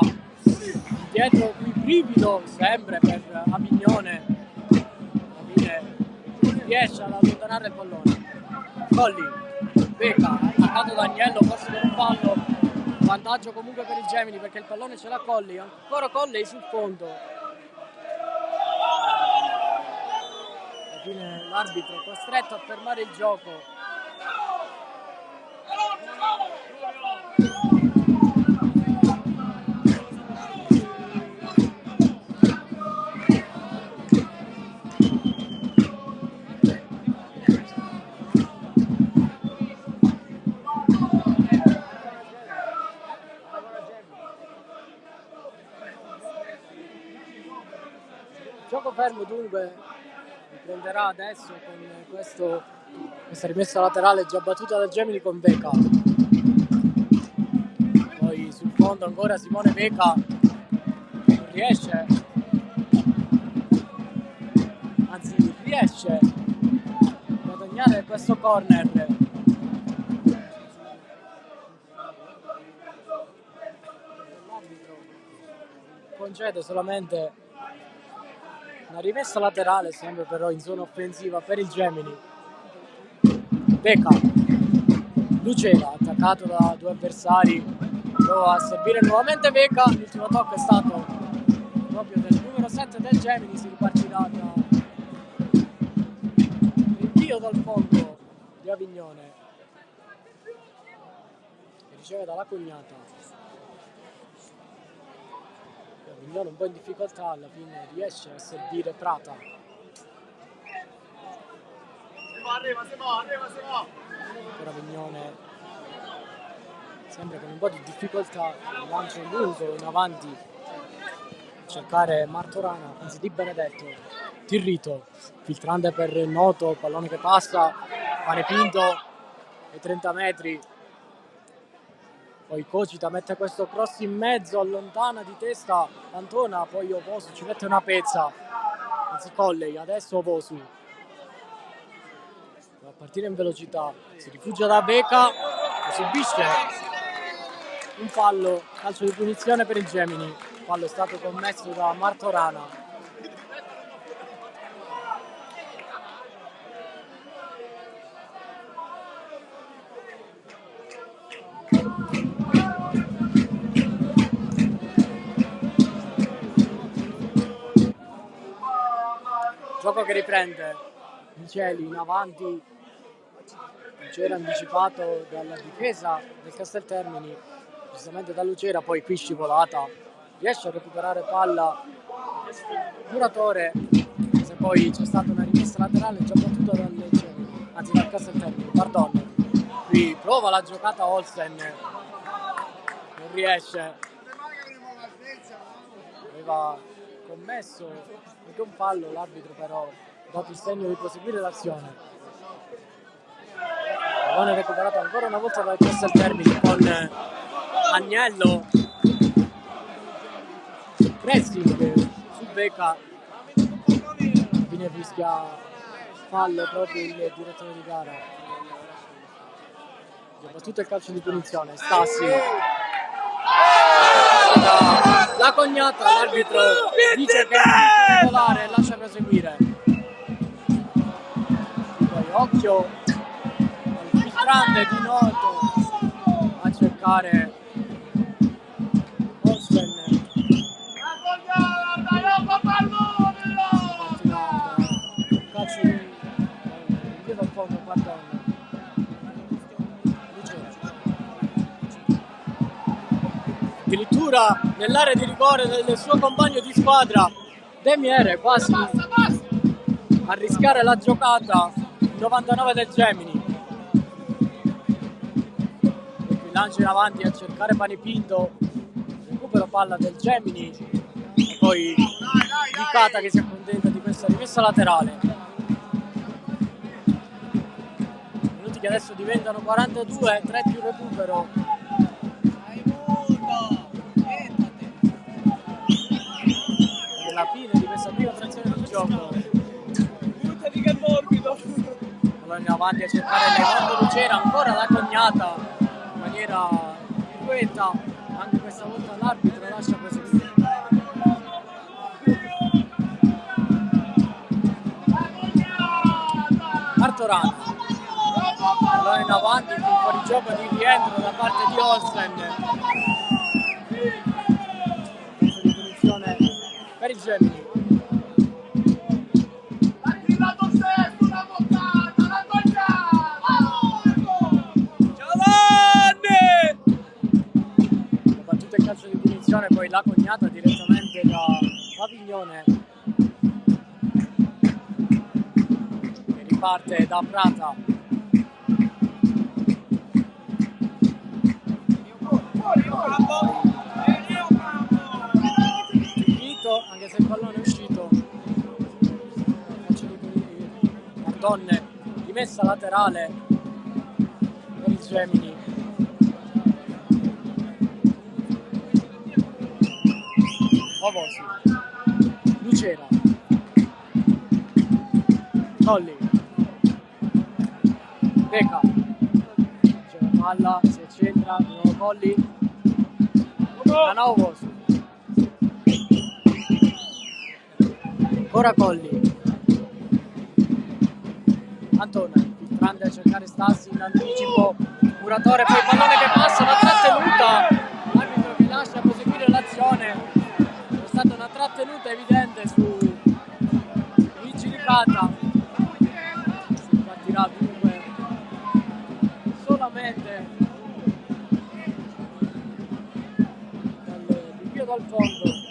dietro il brivido sempre per Avignone, riesce ad allontanare il pallone, Colli, Becca, attaccato da Agnello, forse per un fallo, vantaggio comunque per il Gemini perché il pallone ce l'ha Colli, ancora Colli sul fondo, alla fine l'arbitro è costretto a fermare il gioco. Gioco fermo dunque riprenderà adesso con questa rimessa laterale già battuta dal Gemini con Veca. Poi sul fondo ancora Simone Veca non riesce, anzi riesce a guadagnare questo corner. L'arbitro concede solamente una rimessa laterale, sempre però in zona offensiva per il Gemini. Veca, Lucera, attaccato da due avversari, prova a servire nuovamente Veca, l'ultimo tocco è stato proprio del numero 7 del Gemini, si ripartirà da rinvio dal fondo di Avignone, che riceve dalla Cognata. Avignone un po' in difficoltà, alla fine riesce a servire Prata. Per Avignone sembra con un po' di difficoltà, lancio lungo in avanti a cercare Martorana, anzi Di Benedetto, Tirrito, filtrante per Noto, pallone che passa, Panepinto ai 30 metri. Poi Cocita mette questo cross in mezzo, allontana di testa Antona, poi Oposu ci mette una pezza, anzi Colley, adesso Oposu va a partire in velocità, si rifugia da Veca e subisce un fallo, calcio di punizione per il Gemini, il fallo è stato commesso da Martorana. Gioco che riprende, Miceli in avanti, Lucera anticipato dalla difesa del Casteltermini, giustamente da Lucera, poi qui scivolata, riesce a recuperare palla Muratore, poi c'è stata una rimessa laterale già battuta dal Casteltermine, pardon. Qui prova la giocata Olsen, non riesce, aveva commesso anche un fallo, l'arbitro però ha dato il segno di proseguire l'azione. Pallone recuperato ancora una volta dal Casteltermine con Agnello, pressing su Becca, fine fischia fallo proprio il direttore di gara. Ha battuto il calcio di punizione, Stassi la cognata, l'arbitro dice che è regolare e lascia proseguire. Poi occhio al filtrante di Noto a cercare Olsen. Calcio di al fondo, pardon. Addirittura nell'area di rigore del suo compagno di squadra Demiere, quasi a rischiare la giocata, 99 del Gemini. E qui lancia in avanti a cercare Panipinto, recupero palla del Gemini e poi Licata che si accontenta di questa rimessa laterale. Minuti che adesso diventano 42, 3 più recupero. La fine di questa prima frazione di gioco. Buttati che è morbido. Allora in avanti a cercare Leonardo Lucera, ancora la cognata in maniera irruenta, anche questa volta l'arbitro lascia proseguire. Martorano, allora in avanti con fuori gioco di rientro da parte di Olsen. Di punizione per il Gemini. Battuto il calcio di punizione, poi la cognata direttamente da Paviglione che riparte da Prata. Anche se il pallone è uscito, Donne, rimessa laterale per il Gemini. Ovosi, Lucera, Colli, Becca, c'è la palla, si accentra, di nuovo Colli, Ovosi. Ancora Colli, Antona, filtrante a cercare Stassi in anticipo, Muratore, poi il pallone che passa, la trattenuta, l'arbitro che lascia proseguire l'azione, è stata una trattenuta evidente su Luigi Licata, si partirà dunque solamente dal rinvio dal fondo.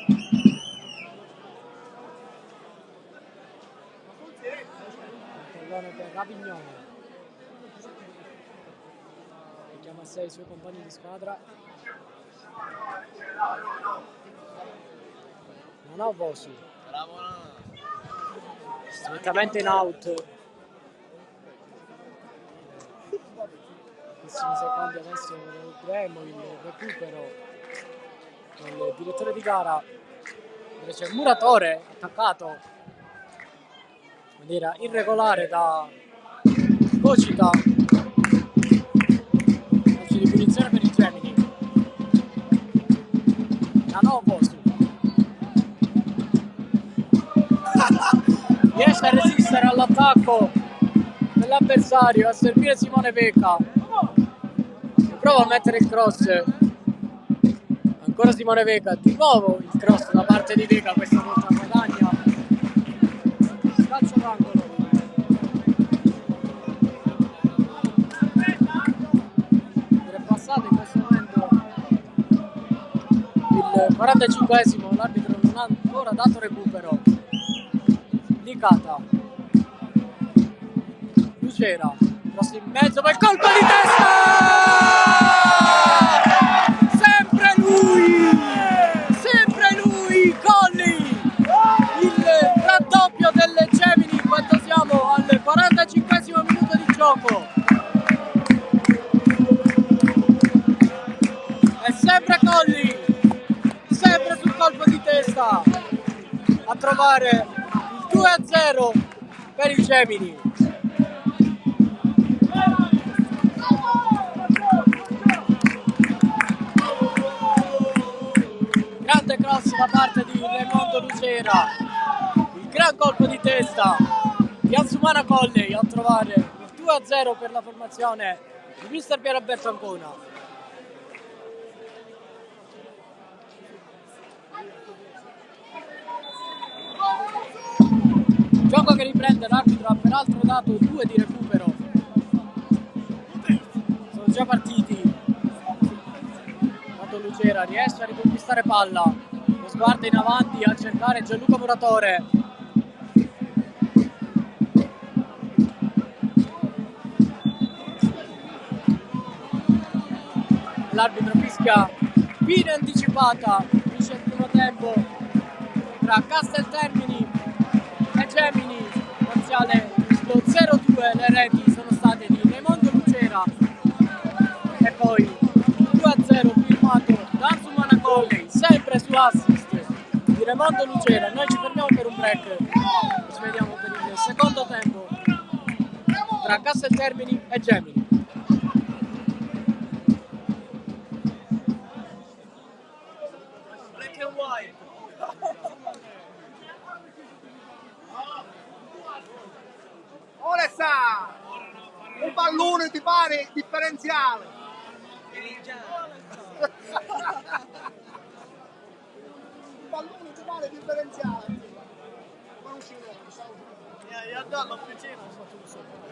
Per Ravignone che chiama a sé i suoi compagni di squadra. Non ho Vosi, direttamente in out. Pochissimi secondi adesso vedremo il recupero del direttore di gara, dove c'è Muratore attaccato in maniera irregolare da Cocita. Calcio di punizione per i Gemini. Nanovosu riesce a resistere all'attacco dell'avversario, a servire Simone Becca, prova a mettere il cross. Ancora Simone Becca, di nuovo il cross da parte di Becca, questa volta guadagna calcio d'angolo. È passato in questo momento il 45esimo, l'arbitro non ha ancora dato recupero. indicata. Lucera, cross in mezzo, poi colpo di testa! Sempre lui, Colli! Il raddoppio delle Gemini quando siamo al 45esimo minuto di gioco. È sempre Colli, sempre sul colpo di testa a trovare il 2-0 per i Gemini. Grande cross da parte di Raimondo Lucera, il gran colpo di testa di Azumana Colley a trovare il 2-0 per la formazione di mister Pieralberto Ancona. Gioco che riprende, l'arbitro ha peraltro dato 2 di recupero, sono già partiti. Lucera riesce a riconquistare palla, lo sguardo in avanti a cercare Gianluca Muratore. L'arbitro fischia fine anticipata, finisce il primo tempo tra Casteltermini e Gemini, parziale lo 0-2, le reti sono state di Raimondo Lucera e poi 2-0 da Azumana Colley, sempre su assist di Raimondo Lucera. Noi ci fermiamo per un break, ci vediamo per il secondo tempo tra Casteltermini e Gemini. Black and white. Ora sta! Un pallone ti pare differenziale! Un pallone ti pare differenziale! Conosci Ja da, ma vicino sono tutto.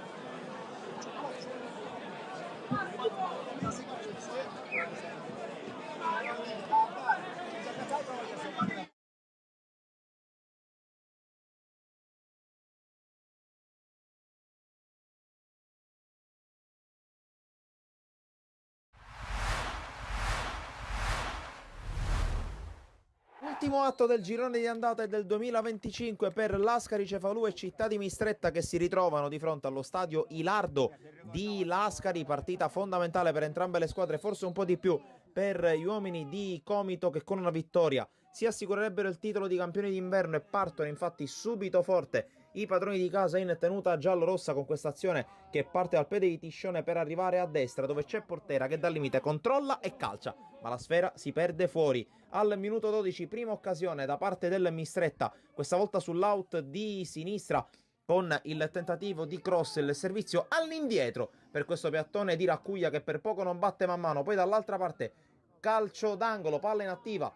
Ultimo atto del girone di andata e del 2025 per Lascari, Cefalù e Città di Mistretta che si ritrovano di fronte allo stadio Ilardo di Lascari, partita fondamentale per entrambe le squadre, forse un po' di più per gli uomini di Comito che con una vittoria si assicurerebbero il titolo di campioni d'inverno e partono infatti subito forte i padroni di casa in tenuta giallo-rossa con questa azione che parte dal piede di Tiscione per arrivare a destra dove c'è Portera che dal limite controlla e calcia, ma la sfera si perde fuori. Al minuto 12 prima occasione da parte del Mistretta, questa volta sull'out di sinistra con il tentativo di cross, il servizio all'indietro per questo piattone di Raccuglia che per poco non batte man mano, poi dall'altra parte calcio d'angolo, palla inattiva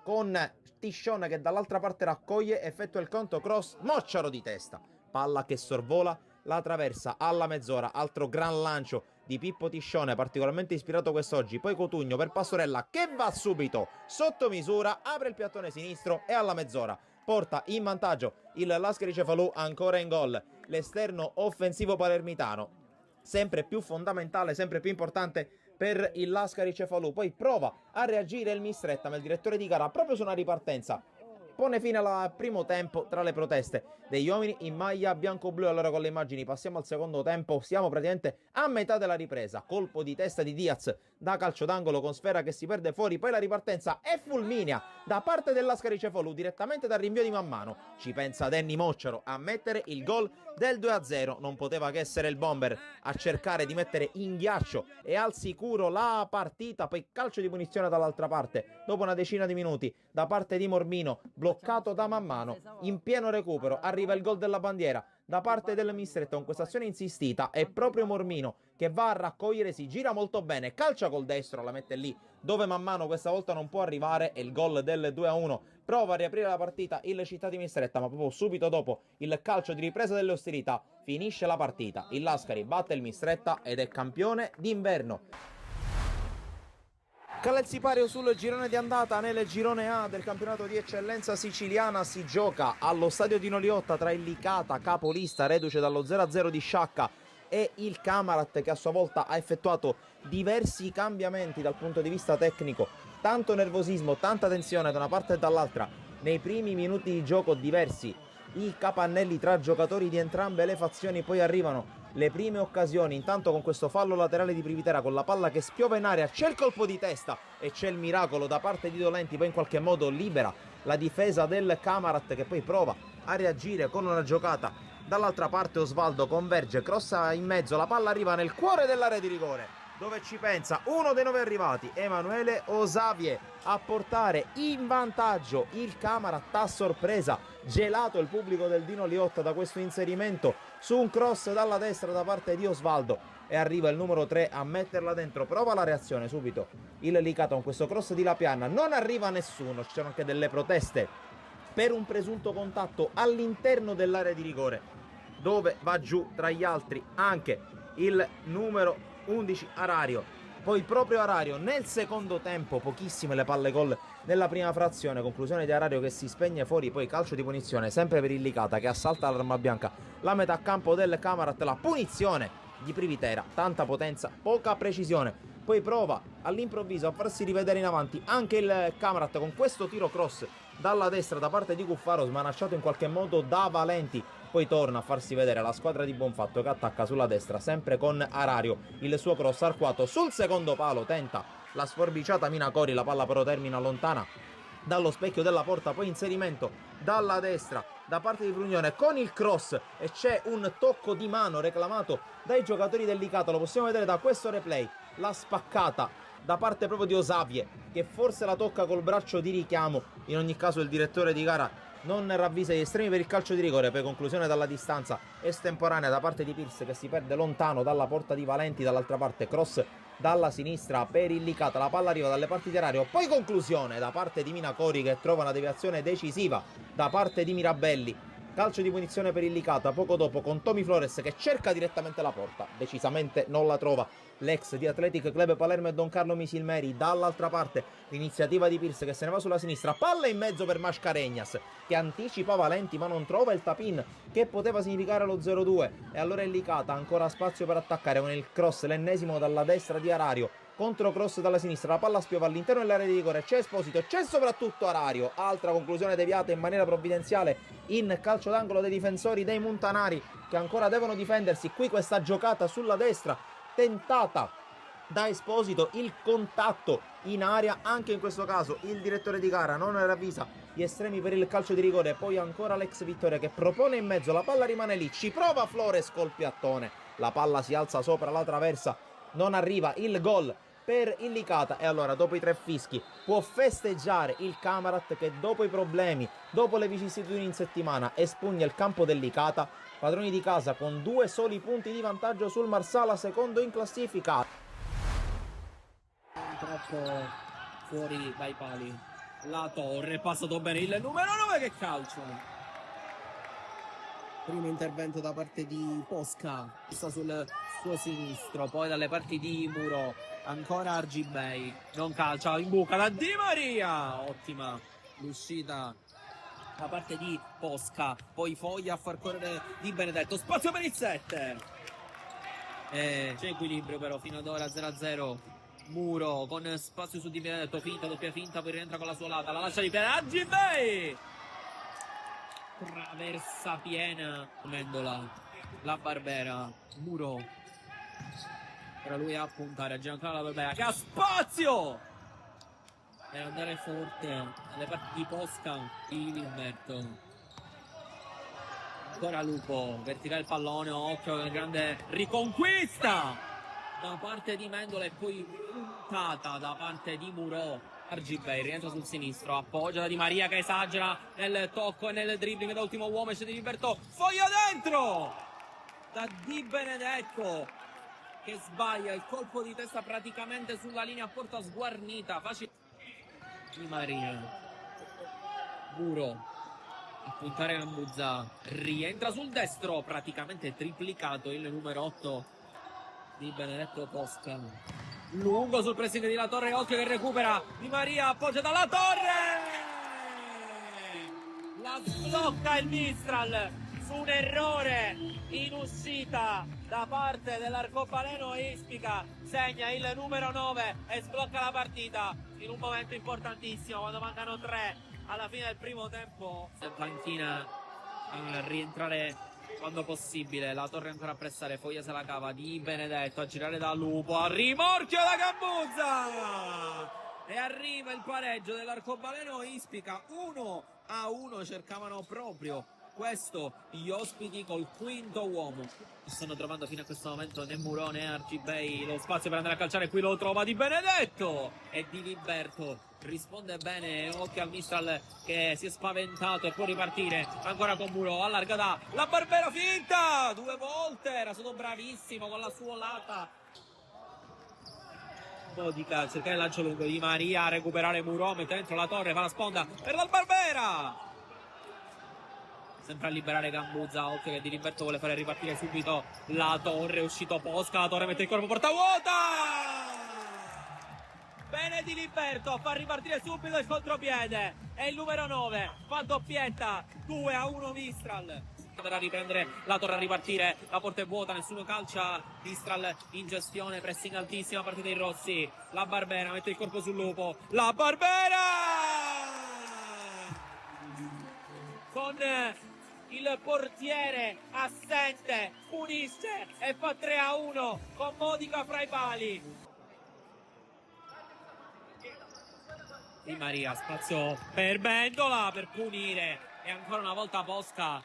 con Tiscione che dall'altra parte raccoglie, effettua il conto cross, Mocciaro di testa, palla che sorvola la traversa alla mezz'ora, altro gran lancio di Pippo Tiscione, particolarmente ispirato quest'oggi, poi Cotugno per Passorella che va subito sotto misura, apre il piattone sinistro e alla mezz'ora porta in vantaggio il Lascari Cefalù, ancora in gol l'esterno offensivo palermitano, sempre più fondamentale, sempre più importante per il Lascari Cefalù. Poi prova a reagire il Mistretta, ma il direttore di gara proprio su una ripartenza pone fine al primo tempo tra le proteste degli uomini in maglia bianco-blu. Allora con le immagini passiamo al secondo tempo, siamo praticamente a metà della ripresa, colpo di testa di Diaz da calcio d'angolo con sfera che si perde fuori, poi la ripartenza è fulminea da parte del Lascari Cefalù direttamente dal rinvio di man mano, ci pensa Danny Mocciaro a mettere il gol del 2-0, non poteva che essere il bomber a cercare di mettere in ghiaccio e al sicuro la partita, poi calcio di punizione dall'altra parte dopo una decina di minuti da parte di Mormino, bloccato da man mano, in pieno recupero arriva il gol della bandiera da parte del Mistretta con questa azione insistita, è proprio Mormino che va a raccogliere, si gira molto bene, calcia col destro, la mette lì dove man mano questa volta non può arrivare, e il gol del 2-1 prova a riaprire la partita il Città di Mistretta, ma proprio subito dopo il calcio di ripresa delle ostilità finisce la partita, il Lascari batte il Mistretta ed è campione d'inverno. Calel Sipario sul girone di andata. Nel girone A del campionato di eccellenza siciliana si gioca allo stadio di Noliotta tra il Licata, capolista, reduce dallo 0-0 di Sciacca, e il Camarat, che a sua volta ha effettuato diversi cambiamenti dal punto di vista tecnico. Tanto nervosismo, tanta tensione da una parte e dall'altra nei primi minuti di gioco, diversi i capannelli tra giocatori di entrambe le fazioni. Poi arrivano le prime occasioni, intanto con questo fallo laterale di Privitera, con la palla che spiova in aria, c'è il colpo di testa e c'è il miracolo da parte di Dolenti, poi in qualche modo libera la difesa del Camarat, che poi prova a reagire con una giocata. Dall'altra parte Osvaldo converge, crossa in mezzo, la palla arriva nel cuore dell'area di rigore, dove ci pensa uno dei 9 arrivati, Emanuele Osavie, a portare in vantaggio il Camarat a sorpresa. Gelato il pubblico del Dino Liotta da questo inserimento su un cross dalla destra da parte di Osvaldo, e arriva il numero 3 a metterla dentro. Prova la reazione subito il Licata con questo cross di Lapiana, non arriva nessuno, ci sono anche delle proteste per un presunto contatto all'interno dell'area di rigore, dove va giù tra gli altri anche il numero 11 Arario. Poi proprio Arario nel secondo tempo, pochissime le palle gol nella prima frazione, conclusione di Arario che si spegne fuori, poi calcio di punizione sempre per il Licata che assalta l'arma bianca, la metà campo del Camarat, la punizione di Privitera, tanta potenza, poca precisione, poi prova all'improvviso a farsi rivedere in avanti anche il Camarat con questo tiro cross dalla destra da parte di Cuffaro, smanacciato in qualche modo da Valenti. Poi torna a farsi vedere la squadra di Bonfatto che attacca sulla destra sempre con Arario, il suo cross arcuato sul secondo palo, tenta la sforbiciata Minacori, la palla però termina lontana dallo specchio della porta. Poi inserimento dalla destra da parte di Prugnone con il cross, e c'è un tocco di mano reclamato dai giocatori del Licata, lo possiamo vedere da questo replay, la spaccata da parte proprio di Osavie, che forse la tocca col braccio di richiamo. In ogni caso il direttore di gara non ravvisa gli estremi per il calcio di rigore, per conclusione dalla distanza estemporanea da parte di Pierce, che si perde lontano dalla porta di Valenti. Dall'altra parte cross dalla sinistra per il Licata, la palla arriva dalle parti di Arario, poi conclusione da parte di Minacori che trova una deviazione decisiva da parte di Mirabelli. Calcio di punizione per il Licata poco dopo, con Tommy Flores che cerca direttamente la porta, decisamente non la trova l'ex di Athletic Club Palermo e Don Carlo Misilmeri. Dall'altra parte l'iniziativa di Pierce che se ne va sulla sinistra, palla in mezzo per Mascaregnas che anticipa Valenti ma non trova il tap-in che poteva significare lo 0-2, e allora il Licata ha ancora spazio per attaccare con il cross, l'ennesimo dalla destra di Arario, contro cross dalla sinistra, la palla spiova all'interno dell'area di rigore, c'è Esposito, c'è soprattutto Arario, altra conclusione deviata in maniera provvidenziale in calcio d'angolo dei difensori dei Montanari, che ancora devono difendersi. Qui questa giocata sulla destra tentata da Esposito, il contatto in area, anche in questo caso il direttore di gara non ravvisa gli estremi per il calcio di rigore. Poi ancora l'ex Vittoria che propone in mezzo, la palla rimane lì, ci prova Flores col piattone, la palla si alza sopra la traversa, non arriva il gol per il Licata, e allora dopo i 3 fischi può festeggiare il Camarat che dopo i problemi, dopo le vicissitudini in settimana, espugna il campo del Licata, padroni di casa con 2 soli punti di vantaggio sul Marsala, secondo in classifica. Troppo fuori dai pali, la Torre, passato bene il numero 9, che calcio! Primo intervento da parte di Posca, sta sul suo sinistro, poi dalle parti di Muro, ancora Argibei, non calcia, in buca da Di Maria, ottima l'uscita da parte di Posca, poi Foglia a far correre Di Benedetto, spazio per il 7, c'è equilibrio però fino ad ora 0-0. Muro con spazio su Di Benedetto, finta, doppia finta, poi rientra con la sua lata, la lascia di piede, Argibei, traversa piena, Mendola, la Barbera, Muro, ora lui a puntare, a Giancarlo la Barbera che ha spazio per andare forte alle parti di Posca, di Gilberto, ancora Lupo, verticale il pallone, occhio, grande riconquista da parte di Mendola e poi puntata da parte di Muro. Argibei rientra sul sinistro, appoggia da Di Maria che esagera nel tocco e nel dribbling da ultimo uomo, esce di Gilberto, Foglia dentro da Di Benedetto che sbaglia il colpo di testa praticamente sulla linea a porta sguarnita, facile. Di Maria, Muro a puntare Gambuzza, rientra sul destro, praticamente triplicato il numero 8 Di Benedetto Posca. lungo sul pressing di La Torre, occhio che recupera Di Maria, appoggia dalla Torre, la sblocca il Mistral su un errore in uscita da parte dell'arcobaleno Ispica, segna il numero 9 e sblocca la partita in un momento importantissimo quando mancano 3 alla fine del primo tempo. Panchina a rientrare quando possibile, La Torre ancora a pressare, Foglia se la cava, Di Benedetto a girare da Lupo, a rimorchio da Gambuzza e arriva il pareggio dell'arcobaleno Ispica. 1-1, cercavano proprio questo gli ospiti col quinto uomo. Stanno trovando fino a questo momento né Muro né Argibay lo spazio per andare a calciare, qui lo trova Di Benedetto e Di Liberto risponde bene, occhio al Mistral che si è spaventato e può ripartire ancora con Muro, allarga da La Barbera, finta 2 volte, era stato bravissimo con la suolata Modica, cercare il lancio lungo Di Maria a recuperare Muro, mette dentro La Torre, fa la sponda per la Barbera, sempre a liberare Gambuzza, occhio che Di Liberto vuole fare ripartire subito La Torre, è uscito Posca, La Torre mette il corpo, porta vuota! Bene Di Liberto a far ripartire subito il contropiede e il numero 9 fa doppietta, 2-1 Mistral. Per riprendere La Torre a ripartire, la porta è vuota, nessuno calcia, Mistral in gestione, pressing altissima, partita dei Rossi, La Barbera mette il corpo sul Lupo, La Barbera! Con il portiere assente, punisce e fa 3-1 con Modica fra i pali. Di Maria, spazio per Bendola per punire e ancora una volta Posca.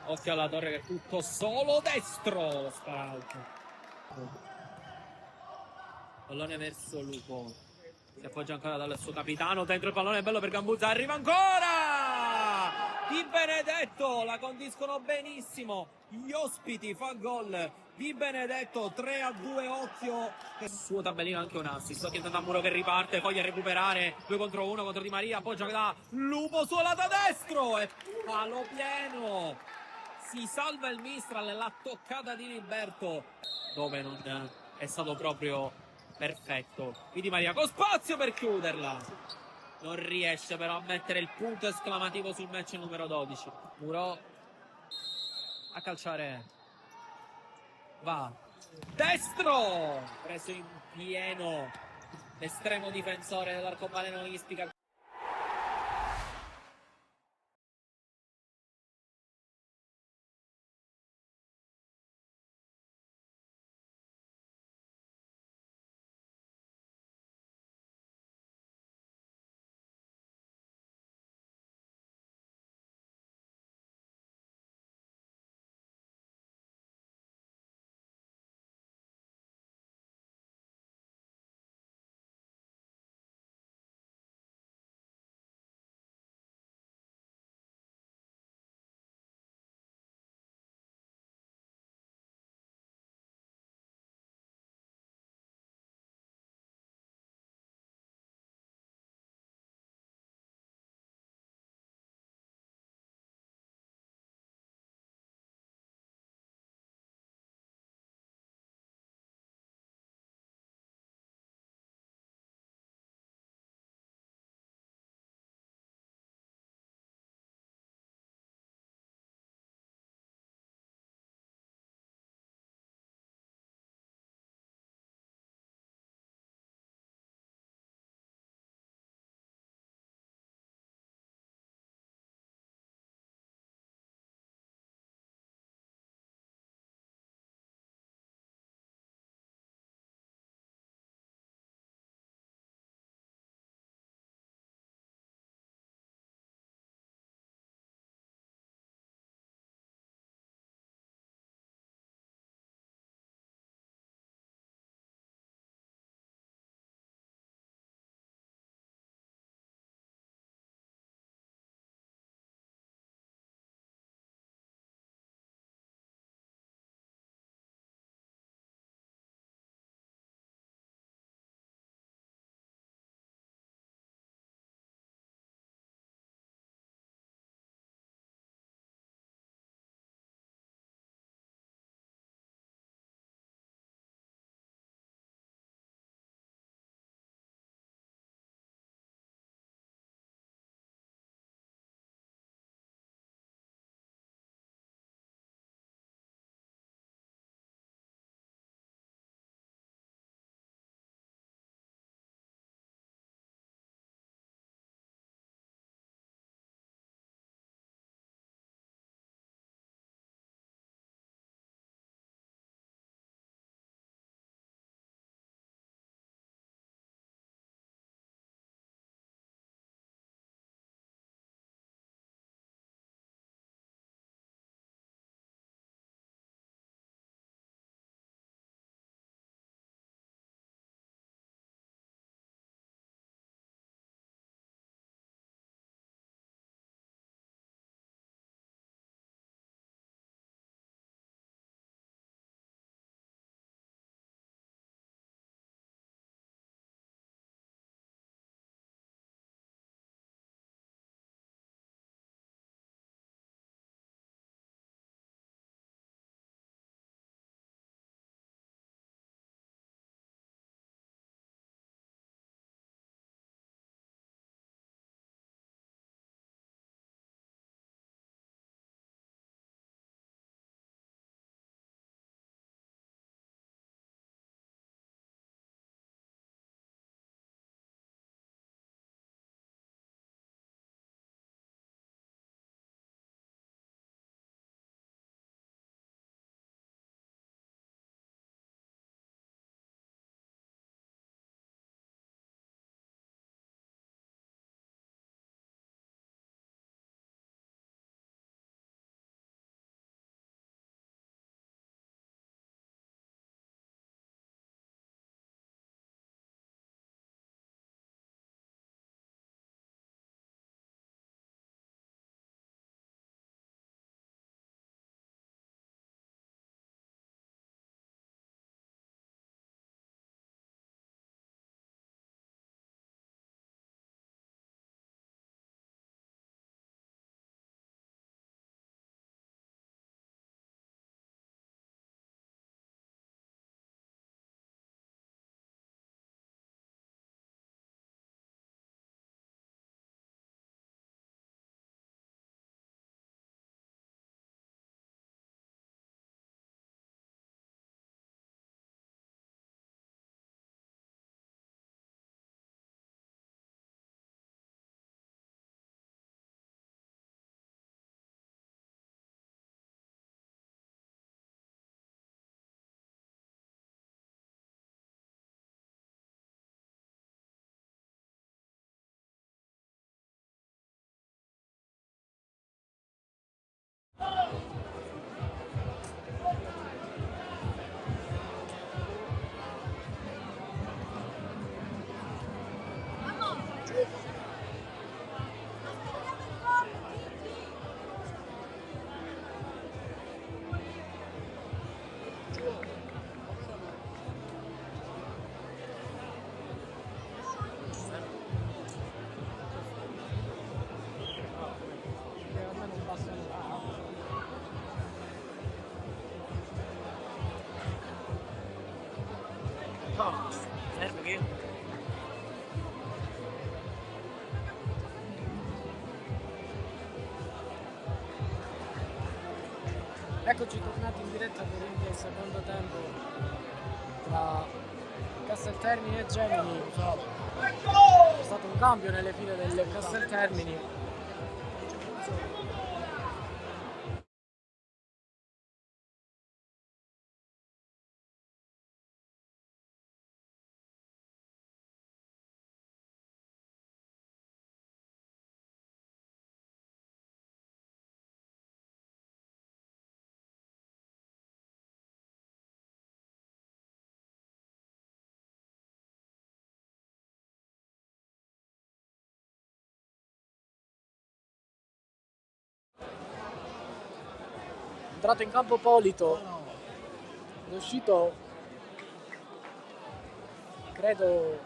Occhio alla Torre che è tutto solo destro, sparato. Pallone verso Lupo, si appoggia ancora dal suo capitano, dentro il pallone bello per Gambuzza, arriva ancora! Di Benedetto, la condiscono benissimo gli ospiti, fa gol Di Benedetto, 3-2, occhio il suo tabellino, anche un assist, occhio intanto a Muro che riparte, poi a recuperare 2 contro 1 contro Di Maria, appoggia da Lupo suolata destro e palo pieno, si salva il Mistral, la toccata di Liberto dove non è stato proprio perfetto, qui Di Maria con spazio per chiuderla, non riesce però a mettere il punto esclamativo sul match numero 12. Muro a calciare, va destro, preso in pieno l'estremo difensore dell'arcobaleno Ispica. Eccoci tornati in diretta per il secondo tempo tra Casteltermini e Gemini. C'è stato un cambio nelle file del Casteltermini. È entrato in campo Polito, è uscito, credo,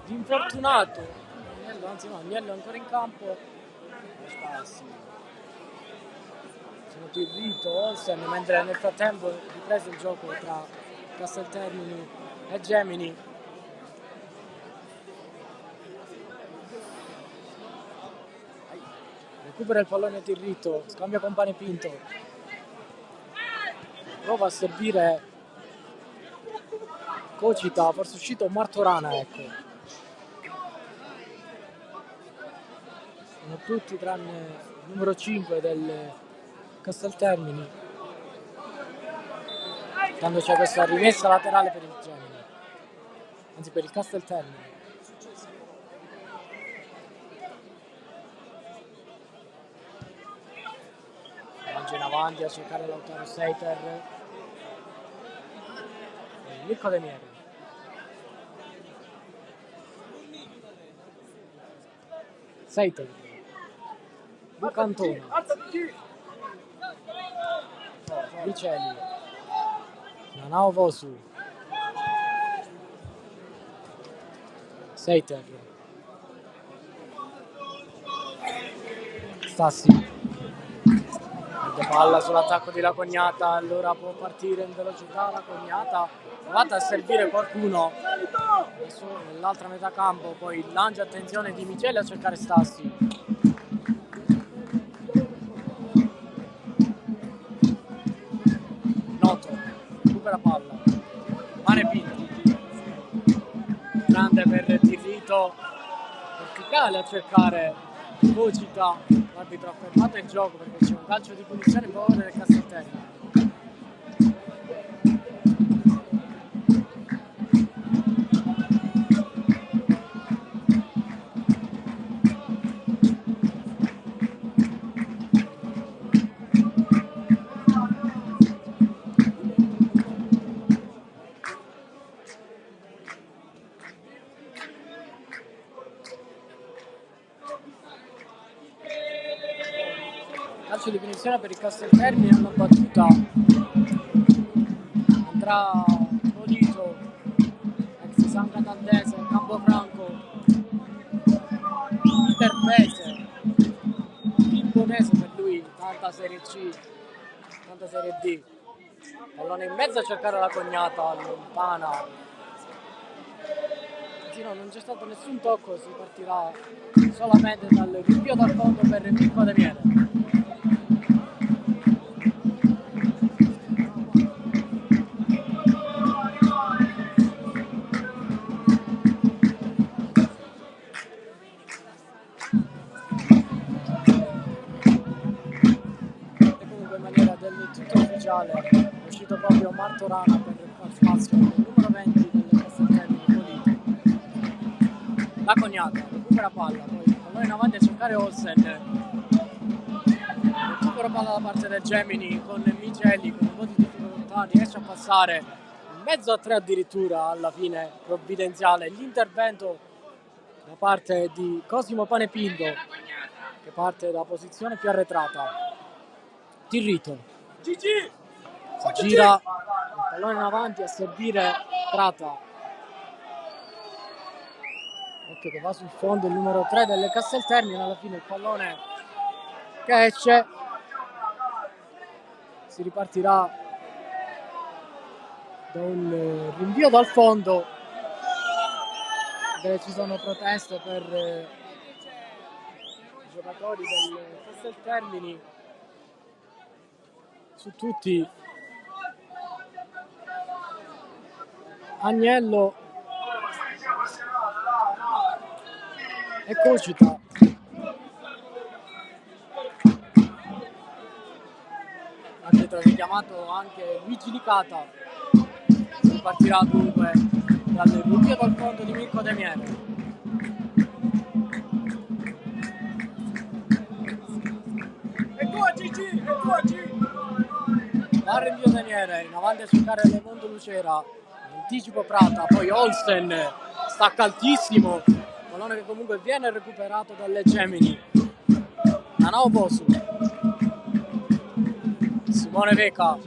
di infortunato. Agnello, anzi no, Agnello è ancora in campo. Sono Tirrito, Olsen, mentre nel frattempo è ripreso il gioco tra Casteltermini e Gemini. Recupera il pallone Tirrito, scambia con Pane Pinto. Prova a servire Cocita, forse è uscito Martorana, ecco. Sono tutti tranne il numero 5 del Casteltermini. Quando c'è questa rimessa laterale per il Gemini, anzi per il Casteltermini. Mangia in avanti a cercare Lautaro Seiter. Mirko De Mieri. Seiter. Luca Antona. Vicelli. Nanao Vosu. Seiter. Stassi. Palla sull'attacco di La Cognata, allora può partire in velocità La Cognata, provata a servire qualcuno adesso nell'altra metà campo, poi lancia attenzione di Michele a cercare Stassi. Noto, recupera palla, Mane Pinto, grande per Tirrito, verticale a cercare Cocita. L'arbitro ha fermato il gioco perché c'è un calcio di punizione in favore del Casteltermini. Calcio di punizione per il Casteltermini, hanno battuta, andrà Polito, ex San Cataldese, Campofranco, Interpese, Pimbonese per lui, tanta Serie C, tanta Serie D. Pallone in mezzo a cercare La Cognata, lontana. Sì, no, non c'è stato nessun tocco, si partirà solamente dal rinvio dal fondo per Mirko De Miele. È uscito proprio Martorana per far spazio al numero 20 del Casteltermini Polito. La Cognata recupera palla, poi pallone in avanti a cercare Olsen, recupera palla da parte del Gemini con Micheli, con un po' di difficoltà riesce a passare in mezzo a 3 addirittura, alla fine provvidenziale l'intervento da parte di Cosimo Panepinto che parte da posizione più arretrata. Tirrito si gira, il pallone in avanti a servire Prata, occhio che va sul fondo il numero 3 del Casteltermini, alla fine il pallone che esce, si ripartirà da un rinvio dal fondo dove ci sono proteste per i giocatori del Casteltermini. su tutti Agnello e Cocita. Arbitro richiamato anche Luigi Licata. Si partirà dunque dal rinvio dal fondo di Mirko De Miere. E tu Gigi, Va al rinvio De Miere, in avanti a cercare Raimondo Lucera. Anticipo Prata, poi Olsen stacca altissimo. Pallone che comunque viene recuperato dalle Gemini. Nanao Bosu. Simone Veca.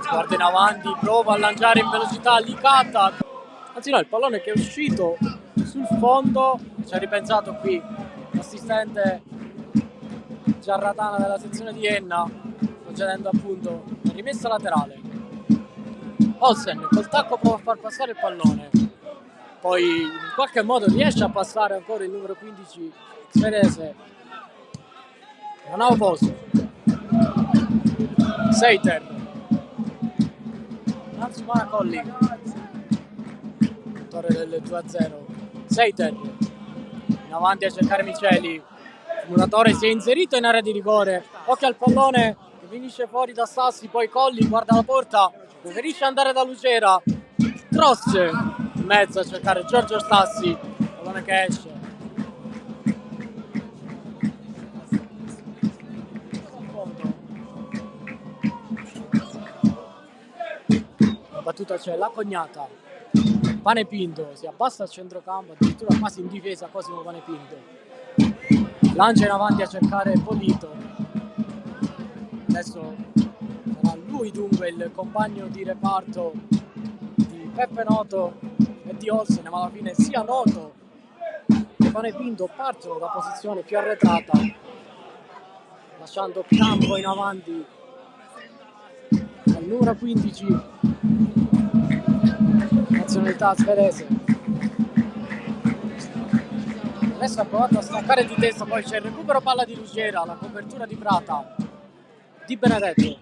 Guarda in avanti, prova a lanciare in velocità Licata. Anzi no, il pallone che è uscito sul fondo. Ci ha ripensato qui l'assistente Giarratana della sezione di Enna, concedendo appunto la rimessa laterale. Olsen col tacco prova a far passare il pallone, poi in qualche modo riesce a passare ancora il numero 15 svedese. Non ha opposto Seiter, Nanzumana Colli, autore del 2-0. Seiter in avanti a cercare Miceli. Il muratore si è inserito in area di rigore, occhio al pallone che finisce fuori da Sassi, poi Colli guarda la porta, preferisce andare da Lucera, cross in mezzo a cercare Giorgio Sassi, pallone che esce. La battuta c'è la Cognata, Panepinto si abbassa al centrocampo, addirittura quasi in difesa Cosimo Panepinto. Lancia in avanti a cercare Polito. Adesso sarà lui dunque il compagno di reparto di Peppe Noto e di Olsen, ma alla fine sia Noto che Panepinto partono da posizione più arretrata, lasciando campo in avanti al numero 15, nazionalità svedese. Adesso ha provato a staccare di testa, poi c'è il recupero palla di Lucera, la copertura di Prata, Di Benedetto.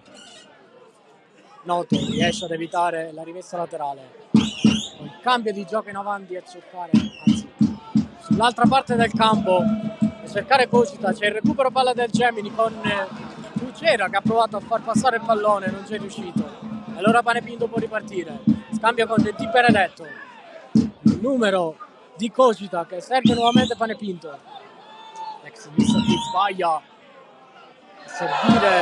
Noto riesce ad evitare la rimessa laterale. Poi cambio di gioco in avanti a cercare, anzi, sull'altra parte del campo, a cercare Cocita, c'è il recupero palla del Gemini con Lucera che ha provato a far passare il pallone, non c'è riuscito. E allora Panepinto può ripartire. Scambia con Di Benedetto. Il numero di Cocita che serve nuovamente Panepinto. Ex mister che sbaglia a servire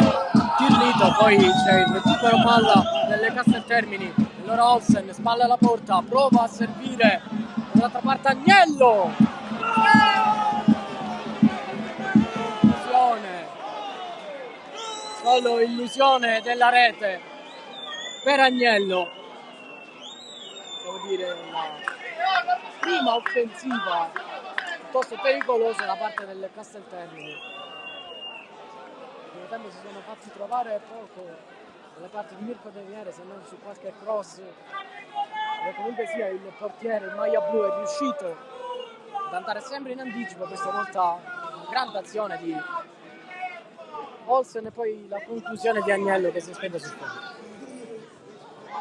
Tirlito, poi c'è il recupero palla delle Casteltermini. Allora Olsen spalla alla porta, prova a servire dall'altra parte Agnello. Illusione, solo illusione della rete per Agnello. Devo dire la prima offensiva piuttosto pericolosa da parte delle Casteltermini. Nel tempo si sono fatti trovare poco dalle parti di Mirko De Miere, se non su qualche cross, dove comunque sia il portiere in maglia blu è riuscito ad andare sempre in anticipo. Questa volta una grande azione di Olsen e poi la conclusione di Agnello che si spende sul fondo.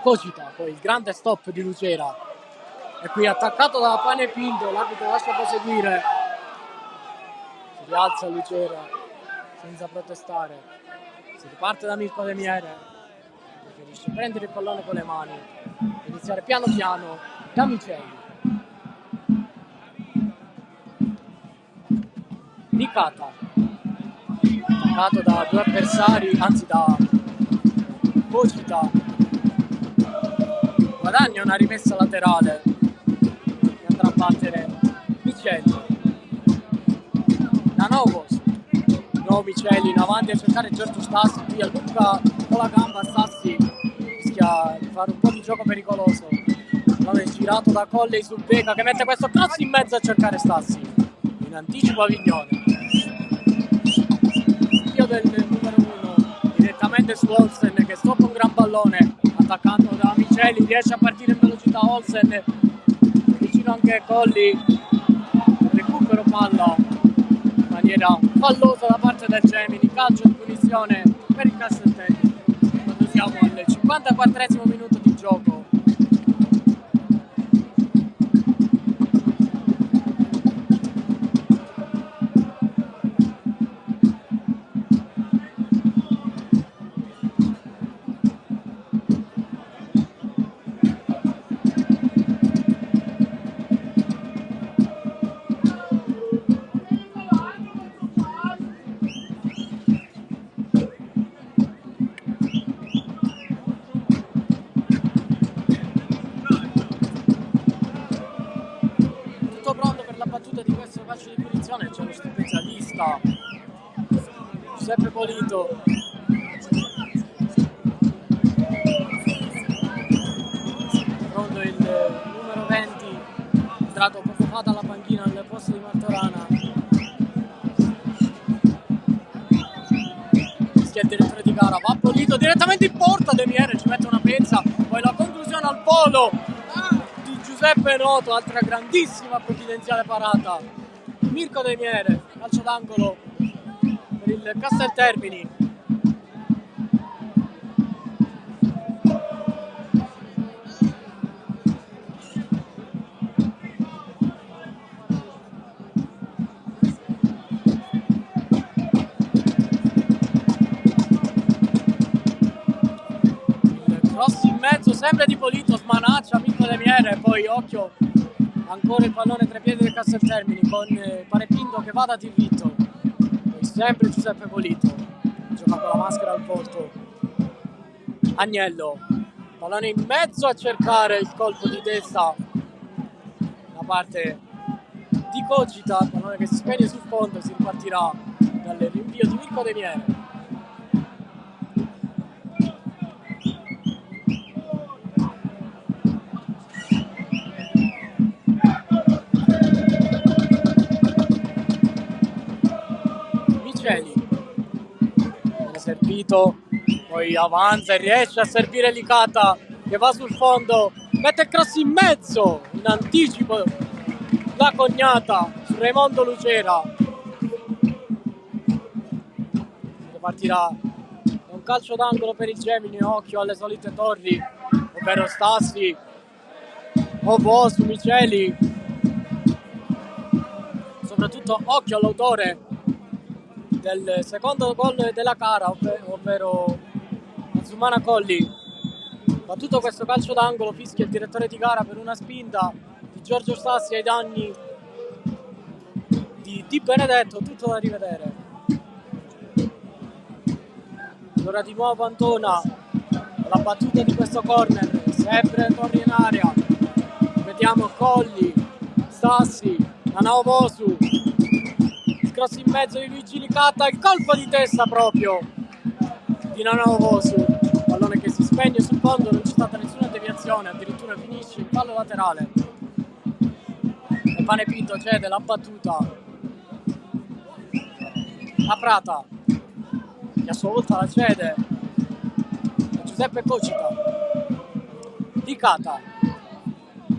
Cocita, poi il grande stop di Lucera. E qui attaccato da Panepinto, l'arbitro lascia proseguire. Si rialza Lucera senza protestare. Si riparte da Mirko De Miere. Preferisce prendere il pallone con le mani e iniziare piano piano da Miceli. Licata. Attaccato da due avversari, anzi da Cocita. Guadagna una rimessa laterale che andrà a battere Miceli. Nanovos, nuovo Miceli in avanti a cercare Giorgio Stassi, qui allunga con la gamba Stassi, rischia di fare un po' di gioco pericoloso. Non è girato da Colley su Veca che mette questo cross in mezzo a cercare Stassi. In anticipo Avignone. Io del numero 1 direttamente su Olsen che stoppa un gran pallone. Attaccando da Miceli, riesce a partire in velocità Olsen, vicino anche Colli, recupero palla in maniera fallosa da parte del Gemini. Calcio di punizione per il Casteltermini quando siamo al 54esimo minuto di gioco. Calcio di punizione, c'è lo specialista Giuseppe Polito. Pronto il numero 20, entrato poco fa dalla panchina al posto di Martorana. Fischia il direttore di gara, va Polito direttamente in porta, De Miere ci mette una pezza, poi la conclusione al volo di Giuseppe Noto, altra grandissima provvidenziale parata. Mirko De Miere, calcio d'angolo per il Casteltermini. Il cross in mezzo, sempre di Polito, smanaccia Mirko De Miere, poi occhio. Ancora il pallone tra i piedi del Casteltermini con Panepinto che va da diritto. E sempre Giuseppe Polito. Gioca con la maschera al volto. Agnello. Pallone in mezzo a cercare il colpo di testa da parte di Cogita. Pallone che si spegne sul fondo e si ripartirà dal rinvio di Mirko De Miere. Viene servito, poi avanza e riesce a servire Licata che va sul fondo, mette il cross in mezzo, in anticipo la cognata su Raimondo Lucera che partirà un calcio d'angolo per il Gemini. Occhio alle solite torri, ovvero Stassi, Ovosu, Miceli, soprattutto occhio all'autore del secondo gol della gara, ovvero Azumana Colli. Battuto questo calcio d'angolo, fischia il direttore di gara per una spinta di Giorgio Stassi ai danni di Di Benedetto, tutto da rivedere. Allora di nuovo Antona, la battuta di questo corner, sempre torri in area. Vediamo Colli, Stassi, Nanaovosu. Cross in mezzo di Luigi Licata, il colpo di testa proprio di Nanaovosu, pallone che si spegne sul fondo, non c'è stata nessuna deviazione, addirittura finisce in fallo laterale e Panepinto cede la battuta a Prata che a sua volta la cede a Giuseppe Cocita. Licata,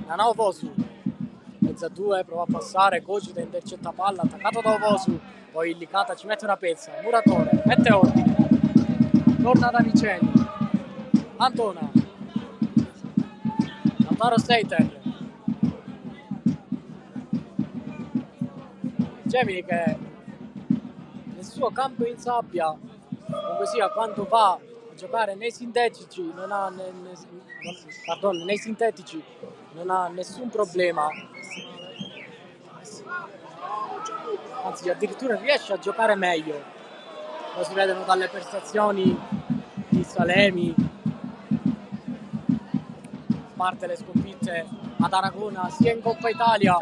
Nanaovosu, mezza a due, prova a passare, Cogita intercetta palla, attaccato da Ovosu, poi Licata ci mette una pezza, Muratore, mette ordine, torna da Miceli, Antona, Lautaro Seiter, Gemini che nel suo campo in sabbia, comunque sia quando va a giocare nei sintetici non ha nei sintetici non ha nessun problema, anzi addirittura riesce a giocare meglio, lo si vedono dalle prestazioni di Salemi, a parte le sconfitte ad Aragona sia in Coppa Italia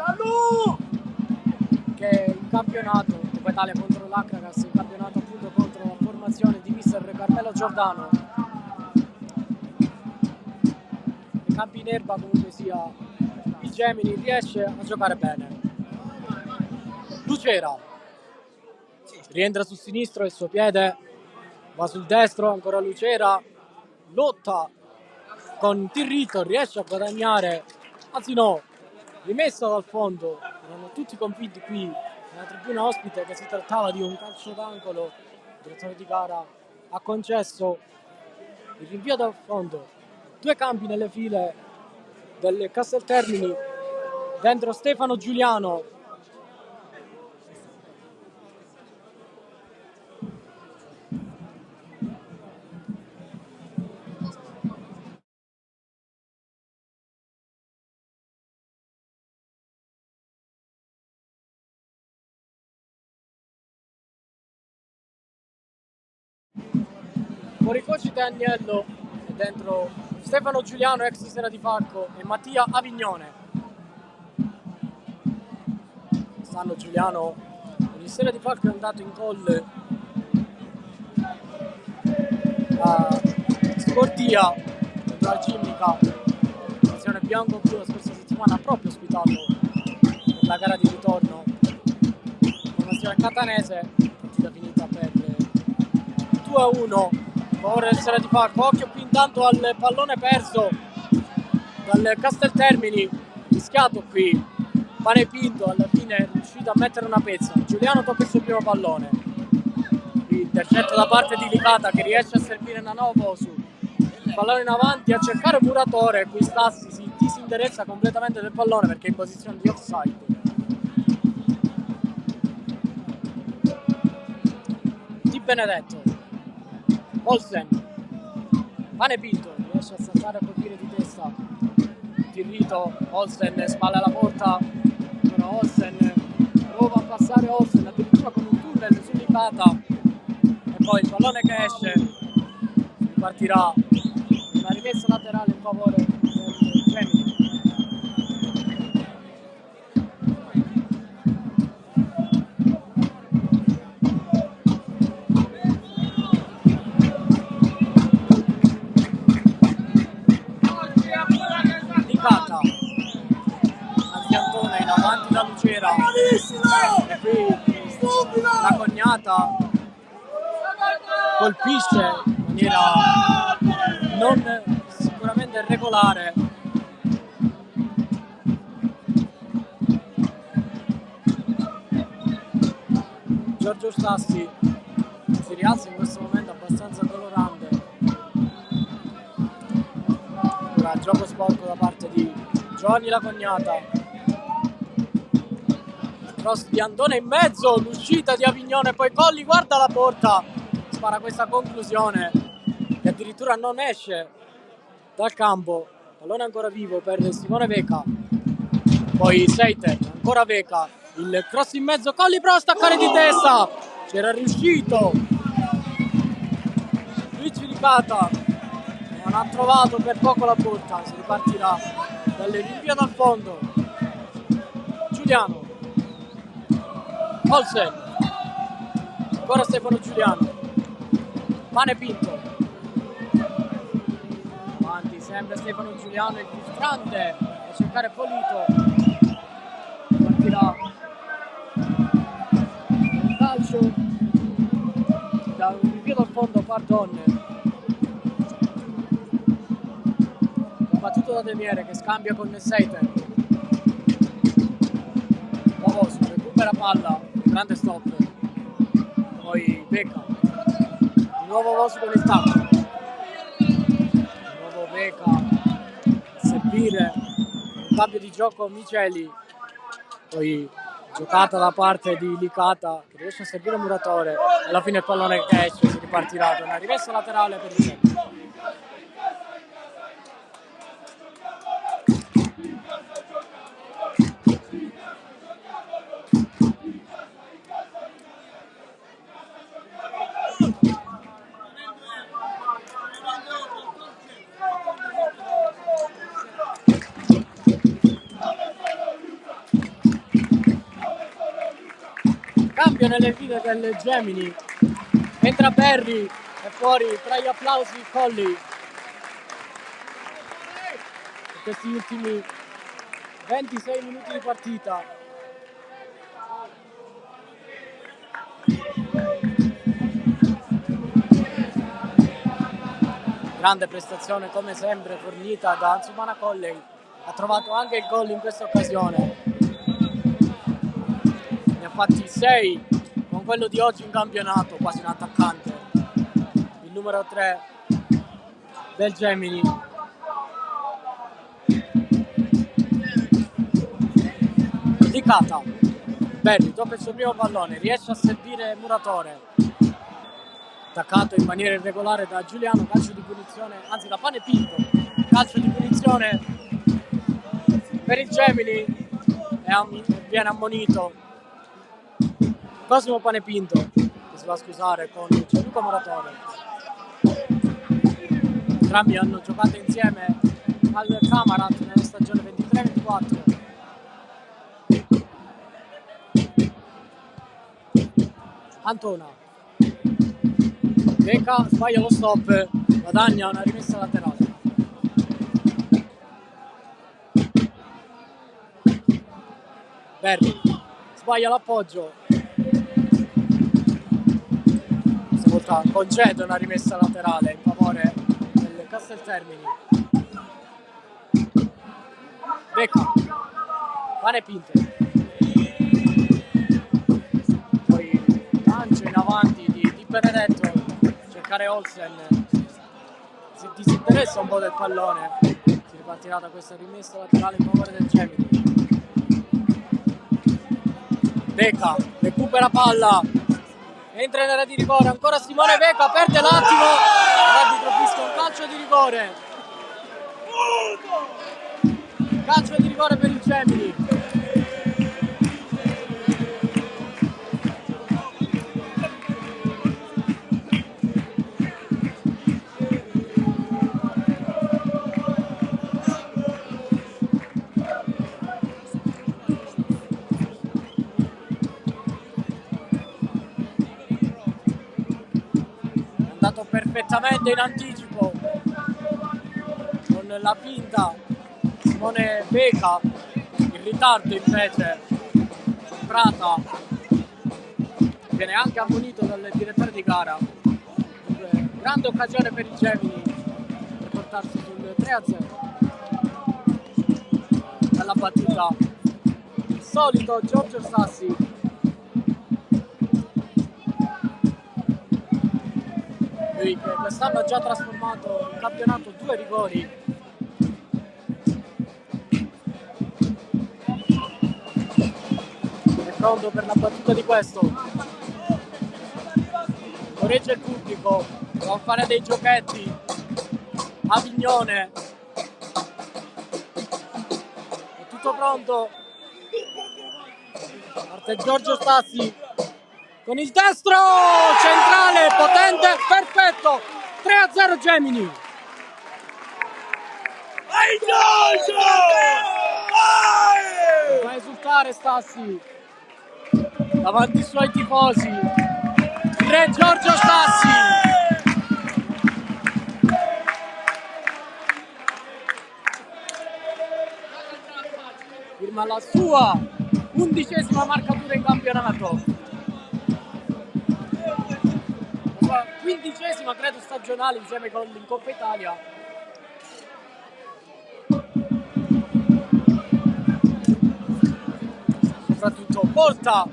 che in campionato, Coppa Italia contro l'Akragas, in campionato appunto contro la formazione di mister Carmelo Giordano. Nei campi in erba comunque sia il Gemini riesce a giocare bene. Lucera rientra sul sinistro, il suo piede va sul destro, ancora Lucera lotta con Tirrito, riesce a guadagnare, anzi no, rimessa dal fondo erano tutti convinti qui nella tribuna ospite che si trattava di un calcio d'angolo. Il direttore di gara ha concesso il rinvio dal fondo. 2 cambi nelle file del Casteltermini, dentro Stefano Giuliano. Fuori Cocite Agnello e dentro Stefano Giuliano, ex Sera di Falco, e Mattia Avignone. Quest'anno Giuliano con il Sera di Falco è andato in gol a Scordia contro la Cimmica, nazione bianco-blu. La scorsa settimana ha proprio ospitato la gara di ritorno con nazione catanese, partita finita per 2-1 favore del Sera di Falco. Occhio qui intanto al pallone perso dal Casteltermini, rischiato qui Pane Pinto, alla fine è riuscito a mettere una pezza. Giuliano tocca il suo primo pallone, intercetto da parte di Licata che riesce a servire Nanovo su il pallone in avanti a cercare Muratore. Qui Stassi si disinteressa completamente del pallone perché è in posizione di offside. Di Benedetto, Olsen, Pane Pinto riesce a saltare a colpire di testa Tirrito. Olsen spalla alla porta, però Olsen prova a passare, Olsen addirittura con un tunnel su Licata, e poi il pallone che esce, partirà una rimessa laterale in favore del Gemini. Licata, Anziantone in avanti da Lucera, e qui la Cognata colpisce in maniera non sicuramente regolare. Giorgio Stassi si rialza in questo momento abbastanza dolorante. Ora gioco sporco da parte di Giovanni La Cognata. Cross di Antone in mezzo, l'uscita di Avignone, poi Colli guarda la porta, spara questa conclusione che addirittura non esce dal campo. Pallone ancora vivo per Simone Veca, poi Seiter, ancora Veca, il cross in mezzo, Colli prova a staccare di testa, c'era riuscito Luigi Licata, non ha trovato per poco la porta. Si ripartirà dalle rinvia dal fondo. Giuliano, Olsen, ancora Stefano Giuliano, Pane Pinto, avanti sempre Stefano Giuliano, il filtrante a cercare Polito, partirà un calcio da un rinvio dal fondo, Pardon, battuto da Demiere che scambia con Seiter. Vovosu recupera palla, grande stop, poi Veca, di nuovo Vovosu con il tacco, di nuovo Veca a servire, un cambio di gioco Miceli, poi giocata da parte di Licata che riesce a servire Muratore, alla fine il pallone che esce, si ripartirà da una rimessa laterale per il centro. Cambio nelle file del Gemini, entra Berri e fuori tra gli applausi Colli per questi ultimi 26 minuti di partita. Grande prestazione come sempre fornita da Ansumana Colley, ha trovato anche il gol in questa occasione. fatti 6 con quello di oggi in campionato, quasi un attaccante, il numero 3 del Gemini. Licata, Berri tocca il suo primo pallone, riesce a servire Muratore, attaccato in maniera irregolare da Giuliano, calcio di punizione, anzi da Pane Pinto, calcio di punizione per il Gemini e viene ammonito Cosimo Pane Pinto, che si va a scusare con Gianluca Muratore. Entrambi hanno giocato insieme al Camarat nella stagione 23-24. Antona Becca sbaglia lo stop, guadagna una rimessa laterale. Berri sbaglia l'appoggio, stavolta concede una rimessa laterale in favore del Casteltermini. Becca, Pane Pinto, poi lancio in avanti di Benedetto, cercare Olsen, si disinteressa un po' del pallone, si ripartirà da questa rimessa laterale in favore del Gemini. Becca recupera palla, entra in area di rigore, ancora Simone Becca, perde l'attimo, l'arbitro fischia un calcio di rigore. Calcio di rigore per il Gemini. Perfettamente in anticipo con la finta Simone Becca, in ritardo invece Prata viene anche ammonito dal direttore di gara. Grande occasione per il Gemini per portarsi sul 3-0. Dalla battuta il solito Giorgio Sassi, lui che quest'anno ha già trasformato in campionato 2 rigori. È pronto per la battuta di questo, corregge il pubblico, va fare dei giochetti. Avignone, è tutto pronto, parte Giorgio Stassi con il destro centrale, potente, perfetto, 3-0 Gemini. Fa esultare Stassi davanti ai suoi tifosi, il re Giorgio Stassi. Firma la sua 11ª marcatura in campionato. 15ª credo stagionale insieme con in Coppa Italia. Soprattutto porta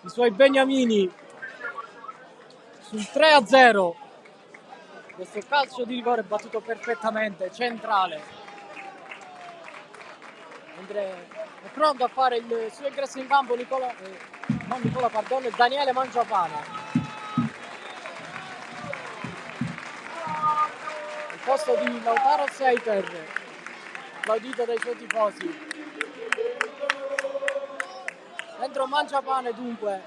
i suoi beniamini sul 3-0. Questo calcio di rigore battuto perfettamente, centrale. Mentre è pronto a fare il suo ingresso in campo Daniele Mangiapane. Al posto di Lautaro Seiter, applaudito dai suoi tifosi. Dentro Mangiapane dunque,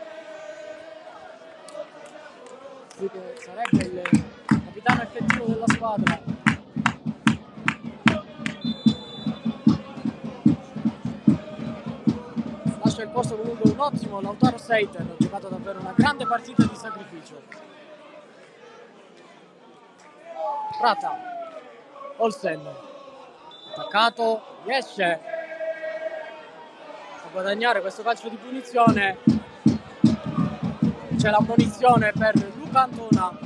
che sarebbe il capitano effettivo della squadra. Lascia il posto comunque un ottimo Lautaro Seiter, ha giocato davvero una grande partita di sacrificio. Prata, Olsen, attaccato, riesce a guadagnare questo calcio di punizione. C'è l'ammonizione per Luca Antona.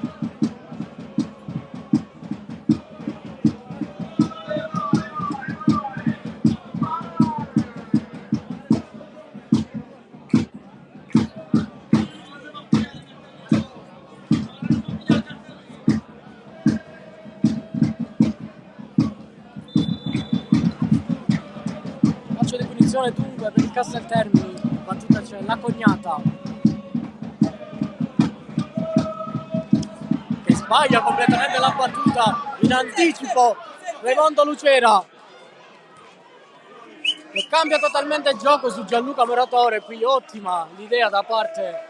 Attenzione dunque per il Casteltermini, battuta c'è la Cognata che sbaglia completamente la battuta in anticipo. Raimondo Lucera che cambia totalmente il gioco su Gianluca Muratore. Qui ottima l'idea da parte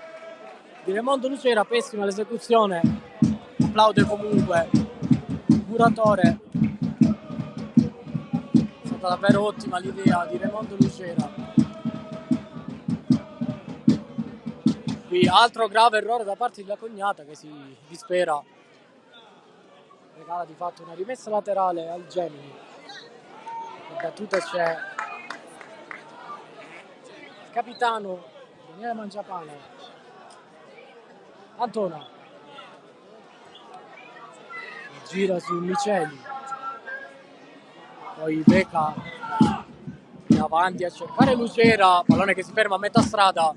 di Raimondo Lucera, pessima l'esecuzione, applaude comunque Muratore. È stata davvero ottima l'idea di Raimondo Lucera. Qui altro grave errore da parte della Cognata che si dispera, regala di fatto una rimessa laterale al Gemini. La battuta c'è il capitano Daniele Mangiapane, Antona gira su Miceli, poi Beca in avanti a cercare Lucera, pallone che si ferma a metà strada,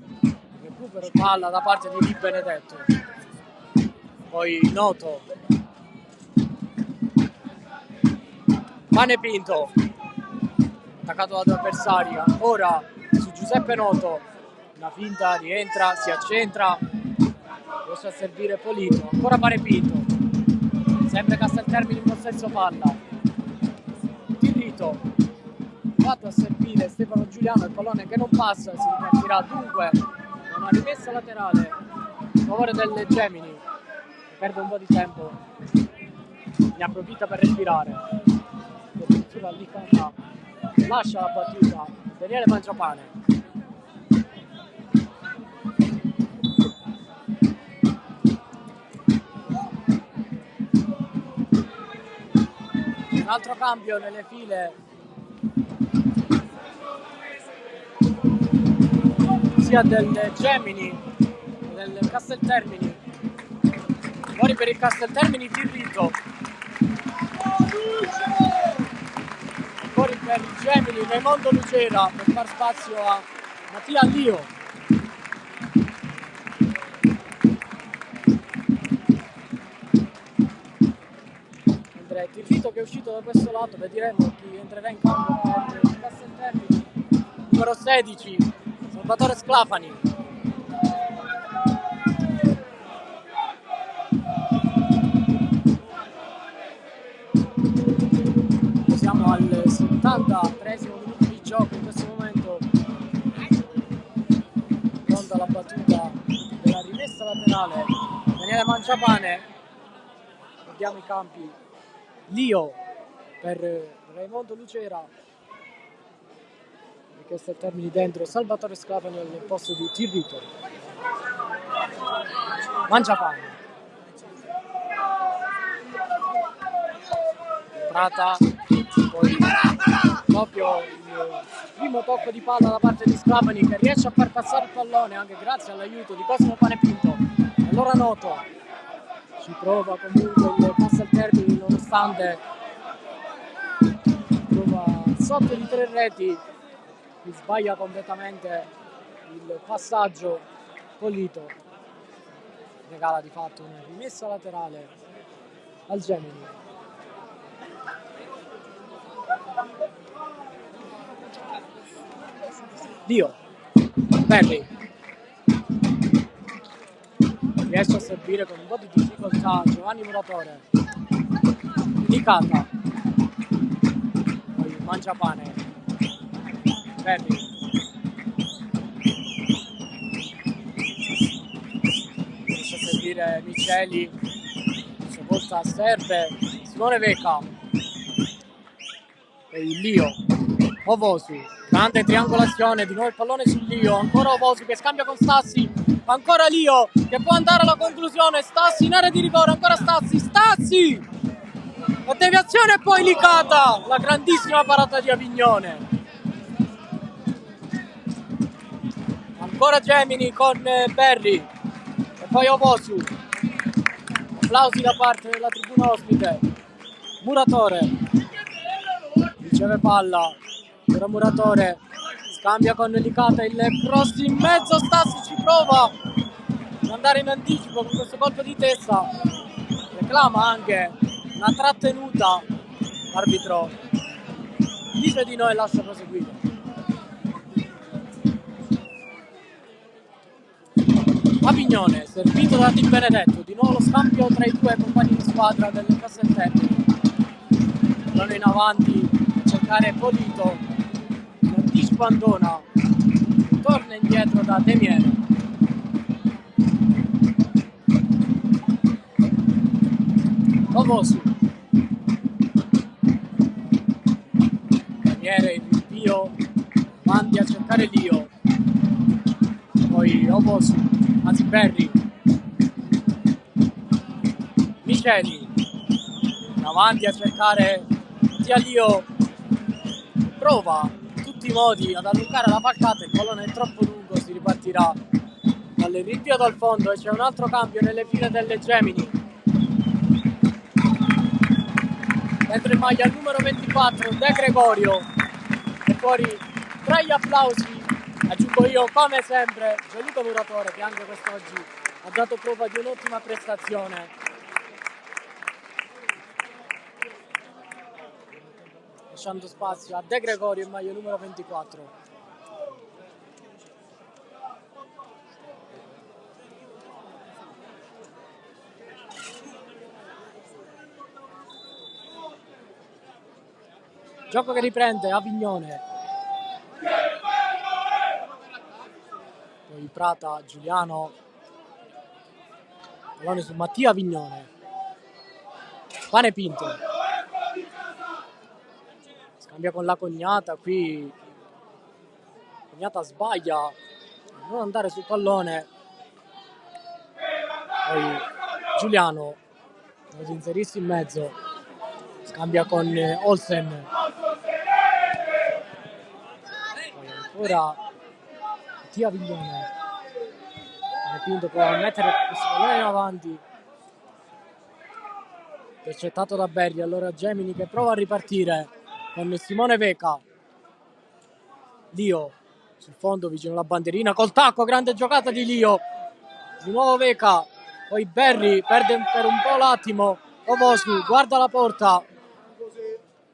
recupero palla da parte di Di Benedetto, poi Noto, Pane Pinto attaccato da due avversari, ancora su Giuseppe Noto, una finta, rientra, si accentra, riesce a servire Polito, ancora Pane Pinto, sempre Casteltermini in possesso palla, Tirrito fatto a servire Stefano Giuliano, il pallone che non passa, si ripartirà dunque una rimessa laterale in favore del Gemini, che perde un po' di tempo, ne approfitta per respirare, addirittura Licata lascia la battuta, Daniele Mangiapane. Un altro cambio nelle file sia del Gemini che del Casteltermini. Fuori per il Casteltermini Tirrito. Fuori per il Gemini Raimondo Lucera per far spazio a Mattia Lio. Mentre Tirrito che è uscito da questo lato, vedremo chi entrerà in campo per il Casteltermini. Numero 16, Salvatore Sclafani. Siamo al 73esimo minuto di gioco in questo momento. Pronta la battuta della rimessa laterale. Daniele Mangiapane. Vediamo i campi. Lio per Raimondo Lucera. E questo è il termine dentro. Salvatore Sclafani al posto di Tirrito. Mangiapane. Entrata. Poi proprio il primo tocco di palla da parte di Sclafani che riesce a far passare il pallone anche grazie all'aiuto di Cosimo Panepinto. Allora Noto ci prova comunque il Casteltermini nonostante trova sotto di 3 reti, sbaglia completamente il passaggio. Polito regala di fatto una rimessa laterale al Gemini. Dio Perry riesce a servire con un po' di difficoltà Giovanni Muratore. Licata, poi Mangiapane, Perry riesce a servire Miceli, sua volta serve Simone Veca, poi Lio Ovosu, grande triangolazione, di nuovo il pallone su Lio, ancora Ovosu che scambia con Stassi, ancora Lio che può andare alla conclusione, Stassi in area di rigore, ancora Stassi, la deviazione e poi Licata, la grandissima parata di Avignone. Ancora Gemini con Berri e poi Ovosu, applausi da parte della tribuna ospite. Muratore riceve palla, ora Muratore scambia con Licata, il cross in mezzo, Stassi ci prova ad andare in anticipo con questo colpo di testa, reclama anche una trattenuta, l'arbitro dice di no e lascia proseguire. Avignone, servito da Di Benedetto, di nuovo lo scambio tra i due compagni di squadra delle Casteltermini. Vanno in avanti a cercare Polito, in anticipo Andona, torna indietro da Demiere. Ovosu. Demiere, il rinvio, avanti a cercare Lio. Poi Ovosu, anzi Berri. Miceli. Avanti a cercare Mattia Lio. Prova in tutti i modi ad allungare la falcata, il pallone è troppo lungo, si ripartirà dal rinvio dal fondo e c'è un altro cambio nelle file delle Gemini. Dentro in maglia il numero 24 De Gregorio e fuori tra gli applausi aggiungo io come sempre Gianluca Muratore, che anche quest'oggi ha dato prova di un'ottima prestazione. Lasciando spazio a De Gregorio in maglia numero 24. Gioco che riprende Avignone. Poi Prata, Giuliano. Pallone su Mattia Avignone. Pane Pinto. Scambia con la Cognata, qui Cognata sbaglia a non andare sul pallone. Poi Giuliano lo inserisce in mezzo, scambia con Olsen. Poi ancora Mattia Avignone. Pinto può mettere questo pallone in avanti, intercettato da Berri. Allora Gemini che prova a ripartire con Simone Veca. Lio sul fondo vicino alla bandierina col tacco, grande giocata di Lio, di nuovo Veca, poi Berri perde per un po' l'attimo. Ovosu guarda la porta,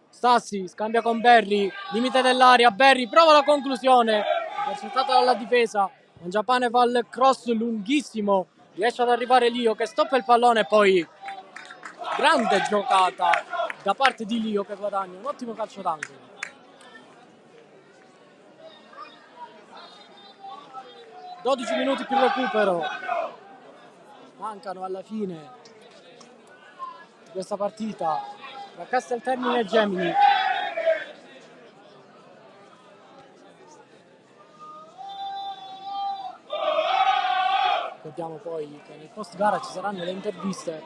Stassi scambia con Berri, limite dell'area, Berri prova la conclusione, intercettata dalla difesa. Mangiapane fa il cross lunghissimo, riesce ad arrivare Lio che stoppa il pallone, poi grande giocata da parte di Lio che guadagna un ottimo calcio d'angolo. (12 minuti più recupero mancano alla fine di questa partita tra Casteltermini e Gemini. Ricordiamo poi che nel post gara ci saranno le interviste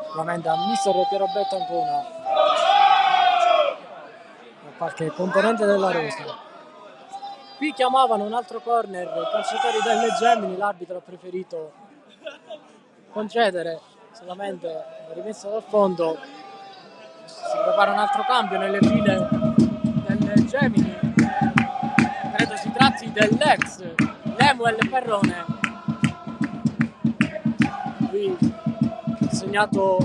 ovviamente a mister Pierroberto Ancona e qualche componente della rosa. Qui chiamavano un altro corner, i calciatori delle Gemini, l'arbitro ha preferito concedere solamente la rimessa dal fondo. Si prepara un altro cambio nelle file delle Gemini, credo si tratti dell'ex Lemuel Perrone. Lui ha segnato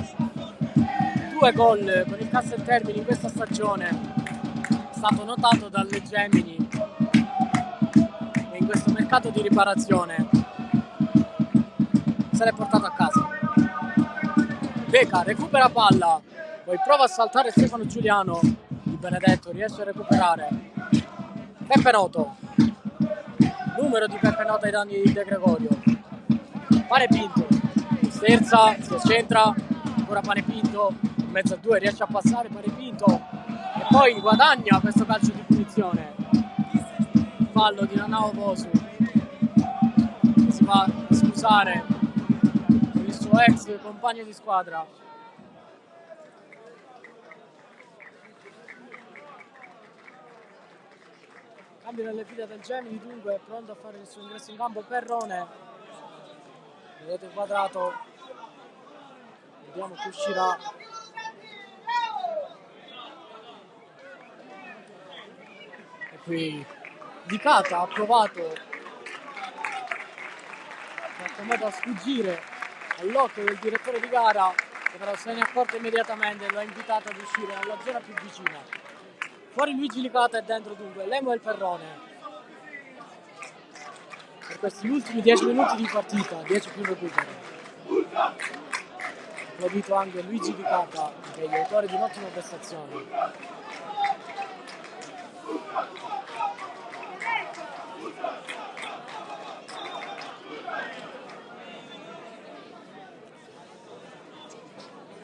2 gol con il Casteltermini in questa stagione, è stato notato dalle Gemini e in questo mercato di riparazione se l'è portato a casa. Veca recupera palla, poi prova a saltare Stefano Giuliano, Di Benedetto riesce a recuperare. Peppe Noto, numero di Peppe Noto ai danni di De Gregorio. Pane Pinto, sterza, si accentra, ancora Pane Pinto, in mezzo a 2 riesce a passare Pane Pinto e poi guadagna questo calcio di punizione. Fallo di Nanao Ovosu, che si va a scusare con il suo ex compagno di squadra. Cambio nelle file del Gemini, dunque è pronto a fare il suo ingresso in campo Perrone. Vedete il quadrato, vediamo chi uscirà. E qui Licata ha provato in qualche modo a sfuggire all'occhio del direttore di gara, che però se ne è accorto immediatamente e lo ha invitato ad uscire nella zona più vicina. Fuori Luigi Licata e dentro dunque Lemuel Perrone. Per questi ultimi 10 minuti di partita, 10 più recupero. Applaudito anche Luigi Di Capa, che è l'autore di un'ottima prestazione.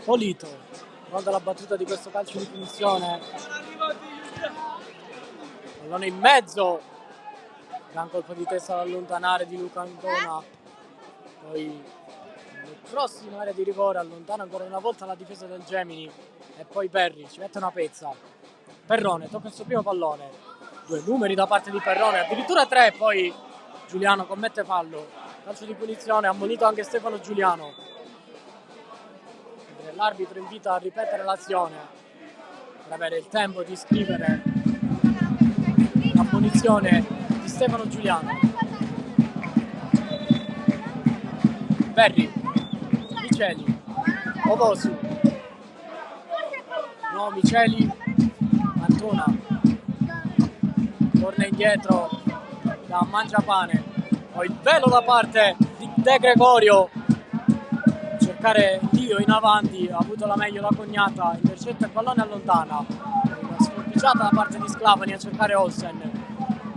Polito, pronta la battuta di questo calcio di punizione. Pallone in mezzo, gran colpo di testa da allontanare di Luca Antona. Poi nel prossimo area di rigore allontana ancora una volta la difesa del Gemini e poi Perri ci mette una pezza. Perrone tocca il suo primo pallone, 2 numeri da parte di Perrone, addirittura 3, poi Giuliano commette fallo, calcio di punizione, ammonito anche Stefano Giuliano. L'arbitro invita a ripetere l'azione per avere il tempo di scrivere la punizione di Stefano Giuliano. Perri, Miceli, Ovosu, no Miceli, Antona, torna indietro da Mangiapane, poi il velo da parte di De Gregorio, cercare Dio in avanti, ha avuto la meglio la cognata, intercetta il pallone allontana, una sforbiciata da parte di Sclavani a cercare Olsen,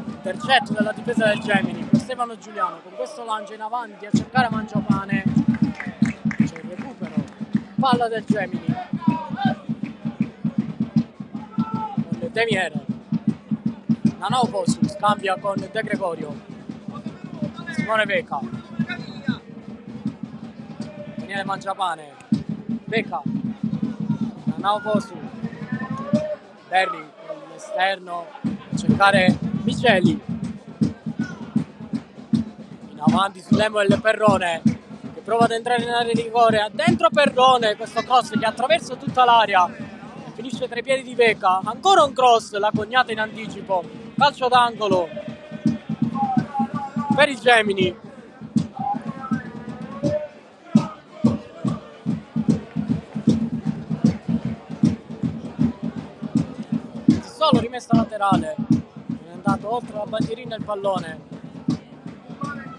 intercetto della difesa del Gemini, per Stefano Giuliano con questo lancio in avanti a cercare Mangiapane, c'è il recupero, palla del Gemini con De Miere, Nanao Fosu scambia con De Gregorio, Simone Veca, Daniele Mangiapane, Becca, Nanao Fosu, Berri con l'esterno a cercare Miceli, in avanti sull'Emuel Perrone che prova ad entrare in area di rigore, dentro Perrone, questo cross che attraversa tutta l'area, finisce tra i piedi di Becca, ancora un cross, la cognata in anticipo, calcio d'angolo per il Gemini. Solo rimessa laterale, è andato oltre la bandierina il pallone,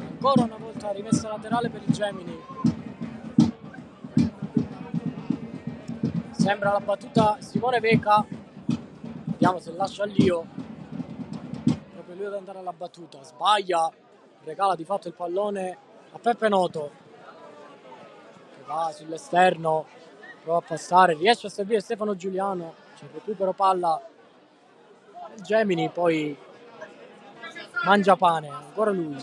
ancora una volta rimessa laterale per il Gemini, sembra la battuta Simone Veca, vediamo se lascia Lio, proprio lui ad andare alla battuta, sbaglia, regala di fatto il pallone a Peppe Noto, che va sull'esterno, prova a passare, riesce a servire Stefano Giuliano, c'è il recupero palla il Gemini, poi Mangiapane, ancora lui,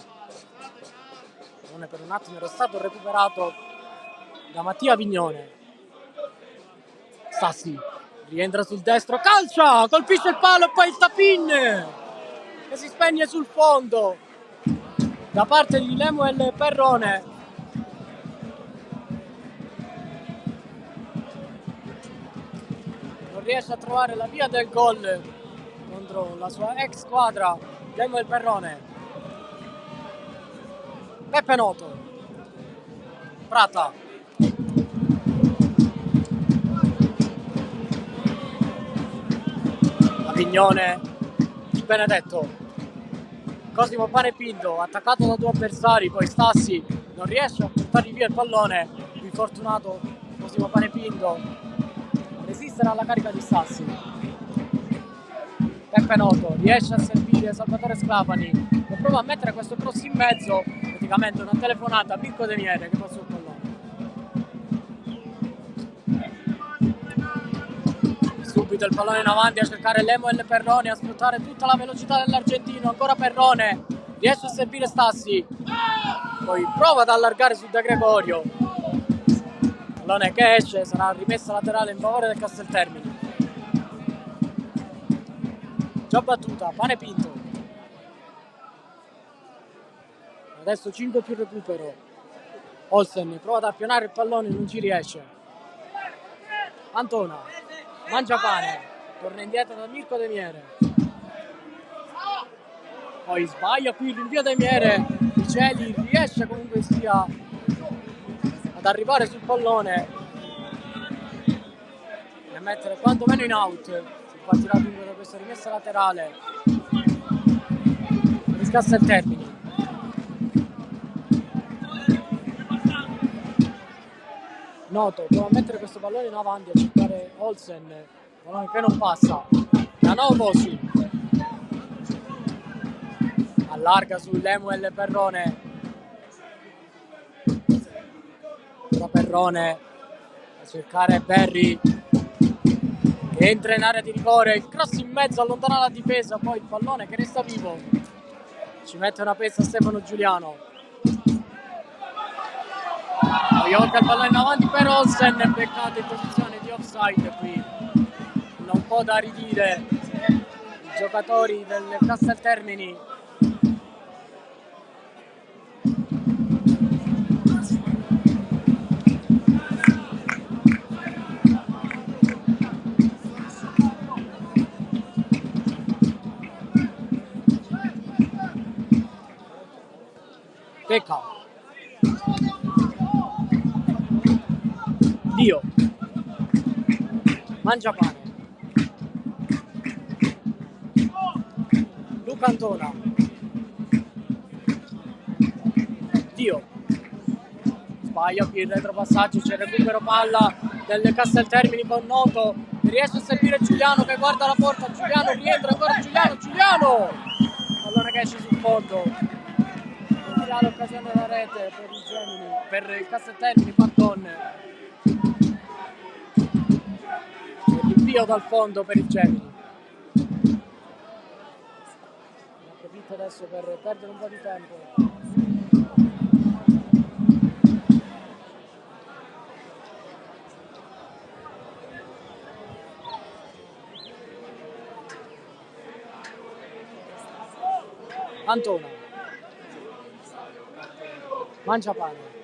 per un attimo era stato recuperato da Mattia Vignone. Sassi rientra sul destro, calcia, colpisce il palo e poi il tap-in che si spegne sul fondo da parte di Lemuel Perrone. Non riesce a trovare la via del gol contro la sua ex squadra, Lemuel Perrone. Peppe Noto, Prata, Avignone, Di Benedetto, Cosimo Panepinto, attaccato da 2 avversari, poi Stassi non riesce a portargli via il pallone, infortunato Cosimo Panepinto, resistere alla carica di Stassi. Peppe Noto riesce a servire Salvatore Sclafani, che prova a mettere questo cross in mezzo, praticamente una telefonata a Mirko De Miere che fa sul pallone. Subito il pallone in avanti a cercare Lemuel Perrone, a sfruttare tutta la velocità dell'argentino, ancora Perrone, riesce a servire Stassi, poi prova ad allargare su De Gregorio, pallone che esce, sarà rimessa laterale in favore del Casteltermini. Già battuta, Panepinto, adesso 5 più recupero, Olsen prova ad appionare il pallone, non ci riesce, Antona, Mangiapane, torna indietro da Mirko De Miere, poi sbaglia qui il rinvio De Miere, Miceli riesce comunque sia ad arrivare sul pallone e a mettere quantomeno in out. Partirà dunque da questa rimessa laterale, riscassa il Termini. Noto prova a mettere questo pallone in avanti, a cercare Olsen, pallone che non passa, da nuovo Voci, allarga su Lemuel Perrone, ora Perrone a cercare Berry che entra in area di rigore, il cross in mezzo, allontana la difesa, poi il pallone che resta vivo, ci mette una pezza Stefano Giuliano. Iocca il pallone in avanti per Olsen, peccato in posizione di offside qui, non può da ridire i giocatori del Casteltermini. Pecca Dio Mangiapane, Luca Antona, Dio sbaglia qui il retropassaggio, c'è il recupero palla del Casteltermini con Noto, riesce a servire Giuliano che guarda la porta, Giuliano rientra ancora, Giuliano pallone che esce sul fondo, non l'occasione della rete per il Gemini, per il Casteltermini, pardon. Rinvio dal fondo per il Gemini. Approfitto adesso per perdere un po' di tempo. Antona. Mangiapane.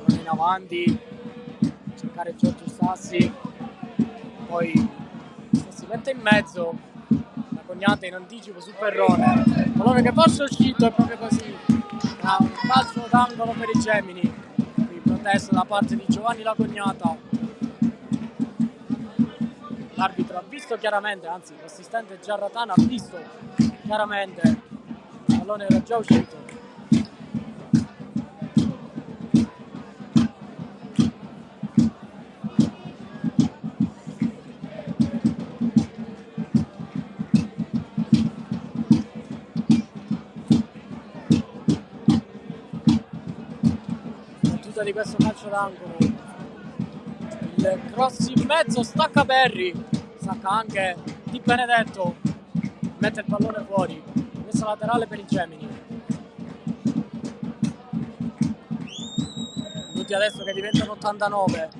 In avanti, cercare Giorgio Sassi, poi si mette in mezzo, la cognata in anticipo su Perrone, pallone che forse è uscito, è proprio così, un calcio d'angolo per i Gemini, qui protesta da parte di Giovanni La Cognata. L'arbitro ha visto chiaramente, anzi l'assistente Giarratana ha visto chiaramente, il pallone era già uscito. Di questo calcio d'angolo, il cross in mezzo, stacca Berry, stacca anche Di Benedetto, mette il pallone fuori, messa laterale per i Gemini. Minuti adesso che diventano 89.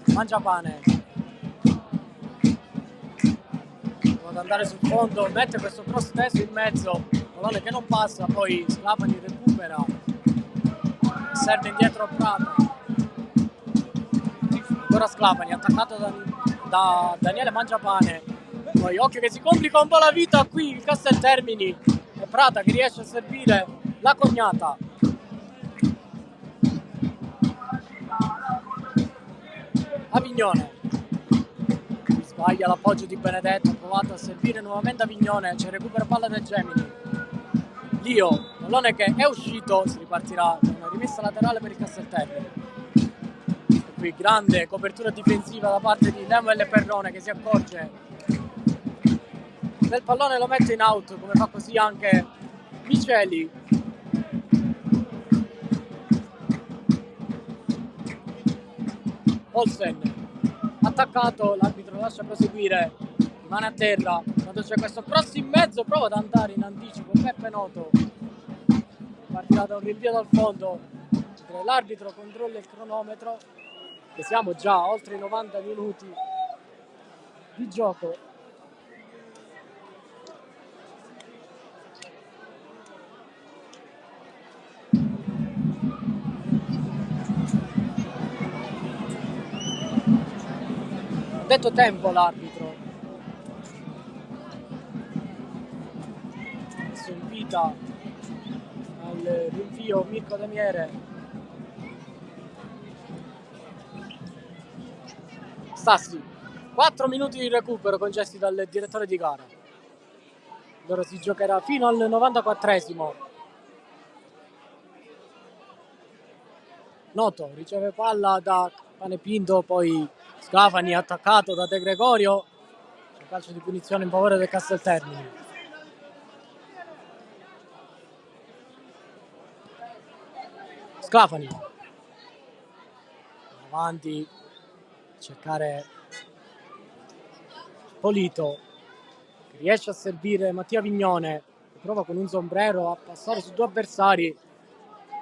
Mangiapane ad andare sul fondo, mette questo cross stesso in mezzo, pallone che non passa, poi Sclapani recupera, serve indietro a Prata, ancora Sclapani attaccato da Daniele Mangiapane, poi occhio che si complica un po' la vita qui il Casteltermini, e Prata che riesce a servire La Cognata. Avignone sbaglia l'appoggio di Benedetto, ha provato a servire nuovamente Avignone, c'è recupero palla del Gemini. Lio, pallone che è uscito, si ripartirà con una rimessa laterale per il Casteltermini. E qui grande copertura difensiva da parte di Lemuel Perrone che si accorge del pallone, lo mette in out, come fa così anche Miceli. Olsen attaccato, l'arbitro lascia proseguire, rimane a terra, quando c'è questo cross in mezzo prova ad andare in anticipo Peppe Noto, partirà da un rinvio dal fondo, l'arbitro controlla il cronometro, che siamo già oltre i 90 minuti di gioco. Detto tempo l'arbitro, adesso invita al rinvio Mirko Demiere, Stassi, 4 minuti di recupero concessi dal direttore di gara. Allora si giocherà fino al 94esimo. Noto riceve palla da Panepinto, poi Sclafani attaccato da De Gregorio. C'è calcio di punizione in favore del Casteltermini. Sclafani avanti, cercare Polito, che riesce a servire Mattia Vignone, che prova con un sombrero a passare su due avversari,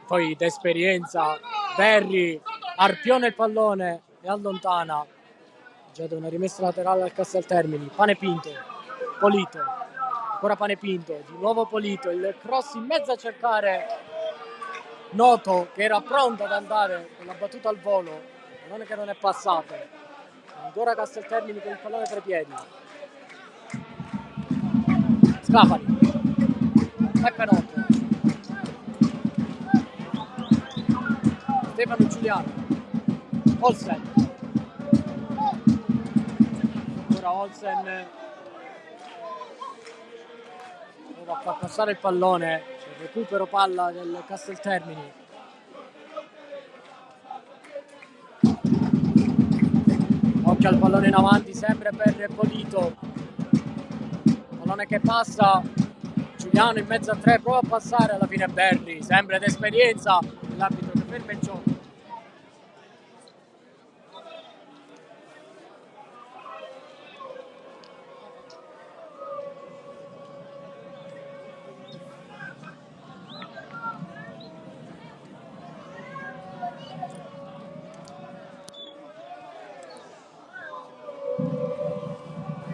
poi d'esperienza Berri arpiona il pallone e allontana. Già da una rimessa laterale al Casteltermini. Panepinto, Polito, ancora Panepinto, di nuovo Polito, il cross in mezzo a cercare Noto, che era pronto ad andare con la battuta al volo, pallone che non è passato. Ancora Casteltermini con il pallone tra i piedi. Sclafani, Peppe Noto, Stefano Giuliano, Olsen, ancora Olsen prova a far passare il pallone, recupero palla del Casteltermini. Occhio al pallone in avanti, sempre per Polito, pallone che passa, Giuliano in mezzo a tre, prova a passare, alla fine Berri, sempre d'esperienza, l'arbitro che ferma il gioco.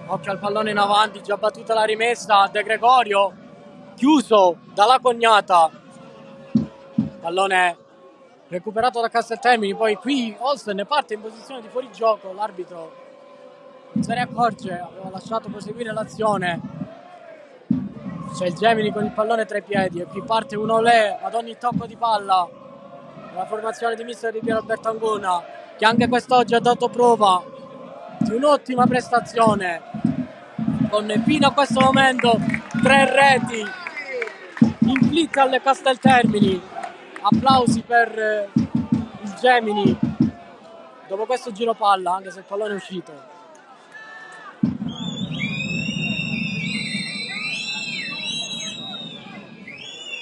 Occhio al pallone in avanti, già battuta la rimessa, De Gregorio, chiuso dalla Cognata, pallone recuperato da Casteltermini, poi qui Olsen parte in posizione di fuorigioco, l'arbitro non se ne accorge, aveva lasciato proseguire l'azione, c'è il Gemini con il pallone tra i piedi e qui parte un olè ad ogni tocco di palla, la formazione di mister di Piero Alberto Angona, che anche quest'oggi ha dato prova di un'ottima prestazione, con fino a questo momento 3 reti inflitte alle Casteltermini. Applausi per il Gemini dopo questo giro palla, anche se il pallone è uscito.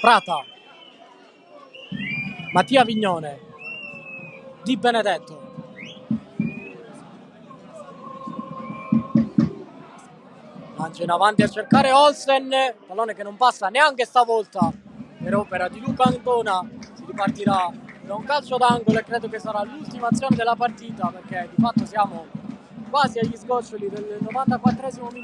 Prata, Mattia Vignone, Di Benedetto, lancia in avanti a cercare Olsen, pallone che non passa neanche stavolta per opera di Luca Antona. Si ripartirà da un calcio d'angolo e credo che sarà l'ultima azione della partita, perché di fatto siamo quasi agli sgoccioli del 94esimo minuto.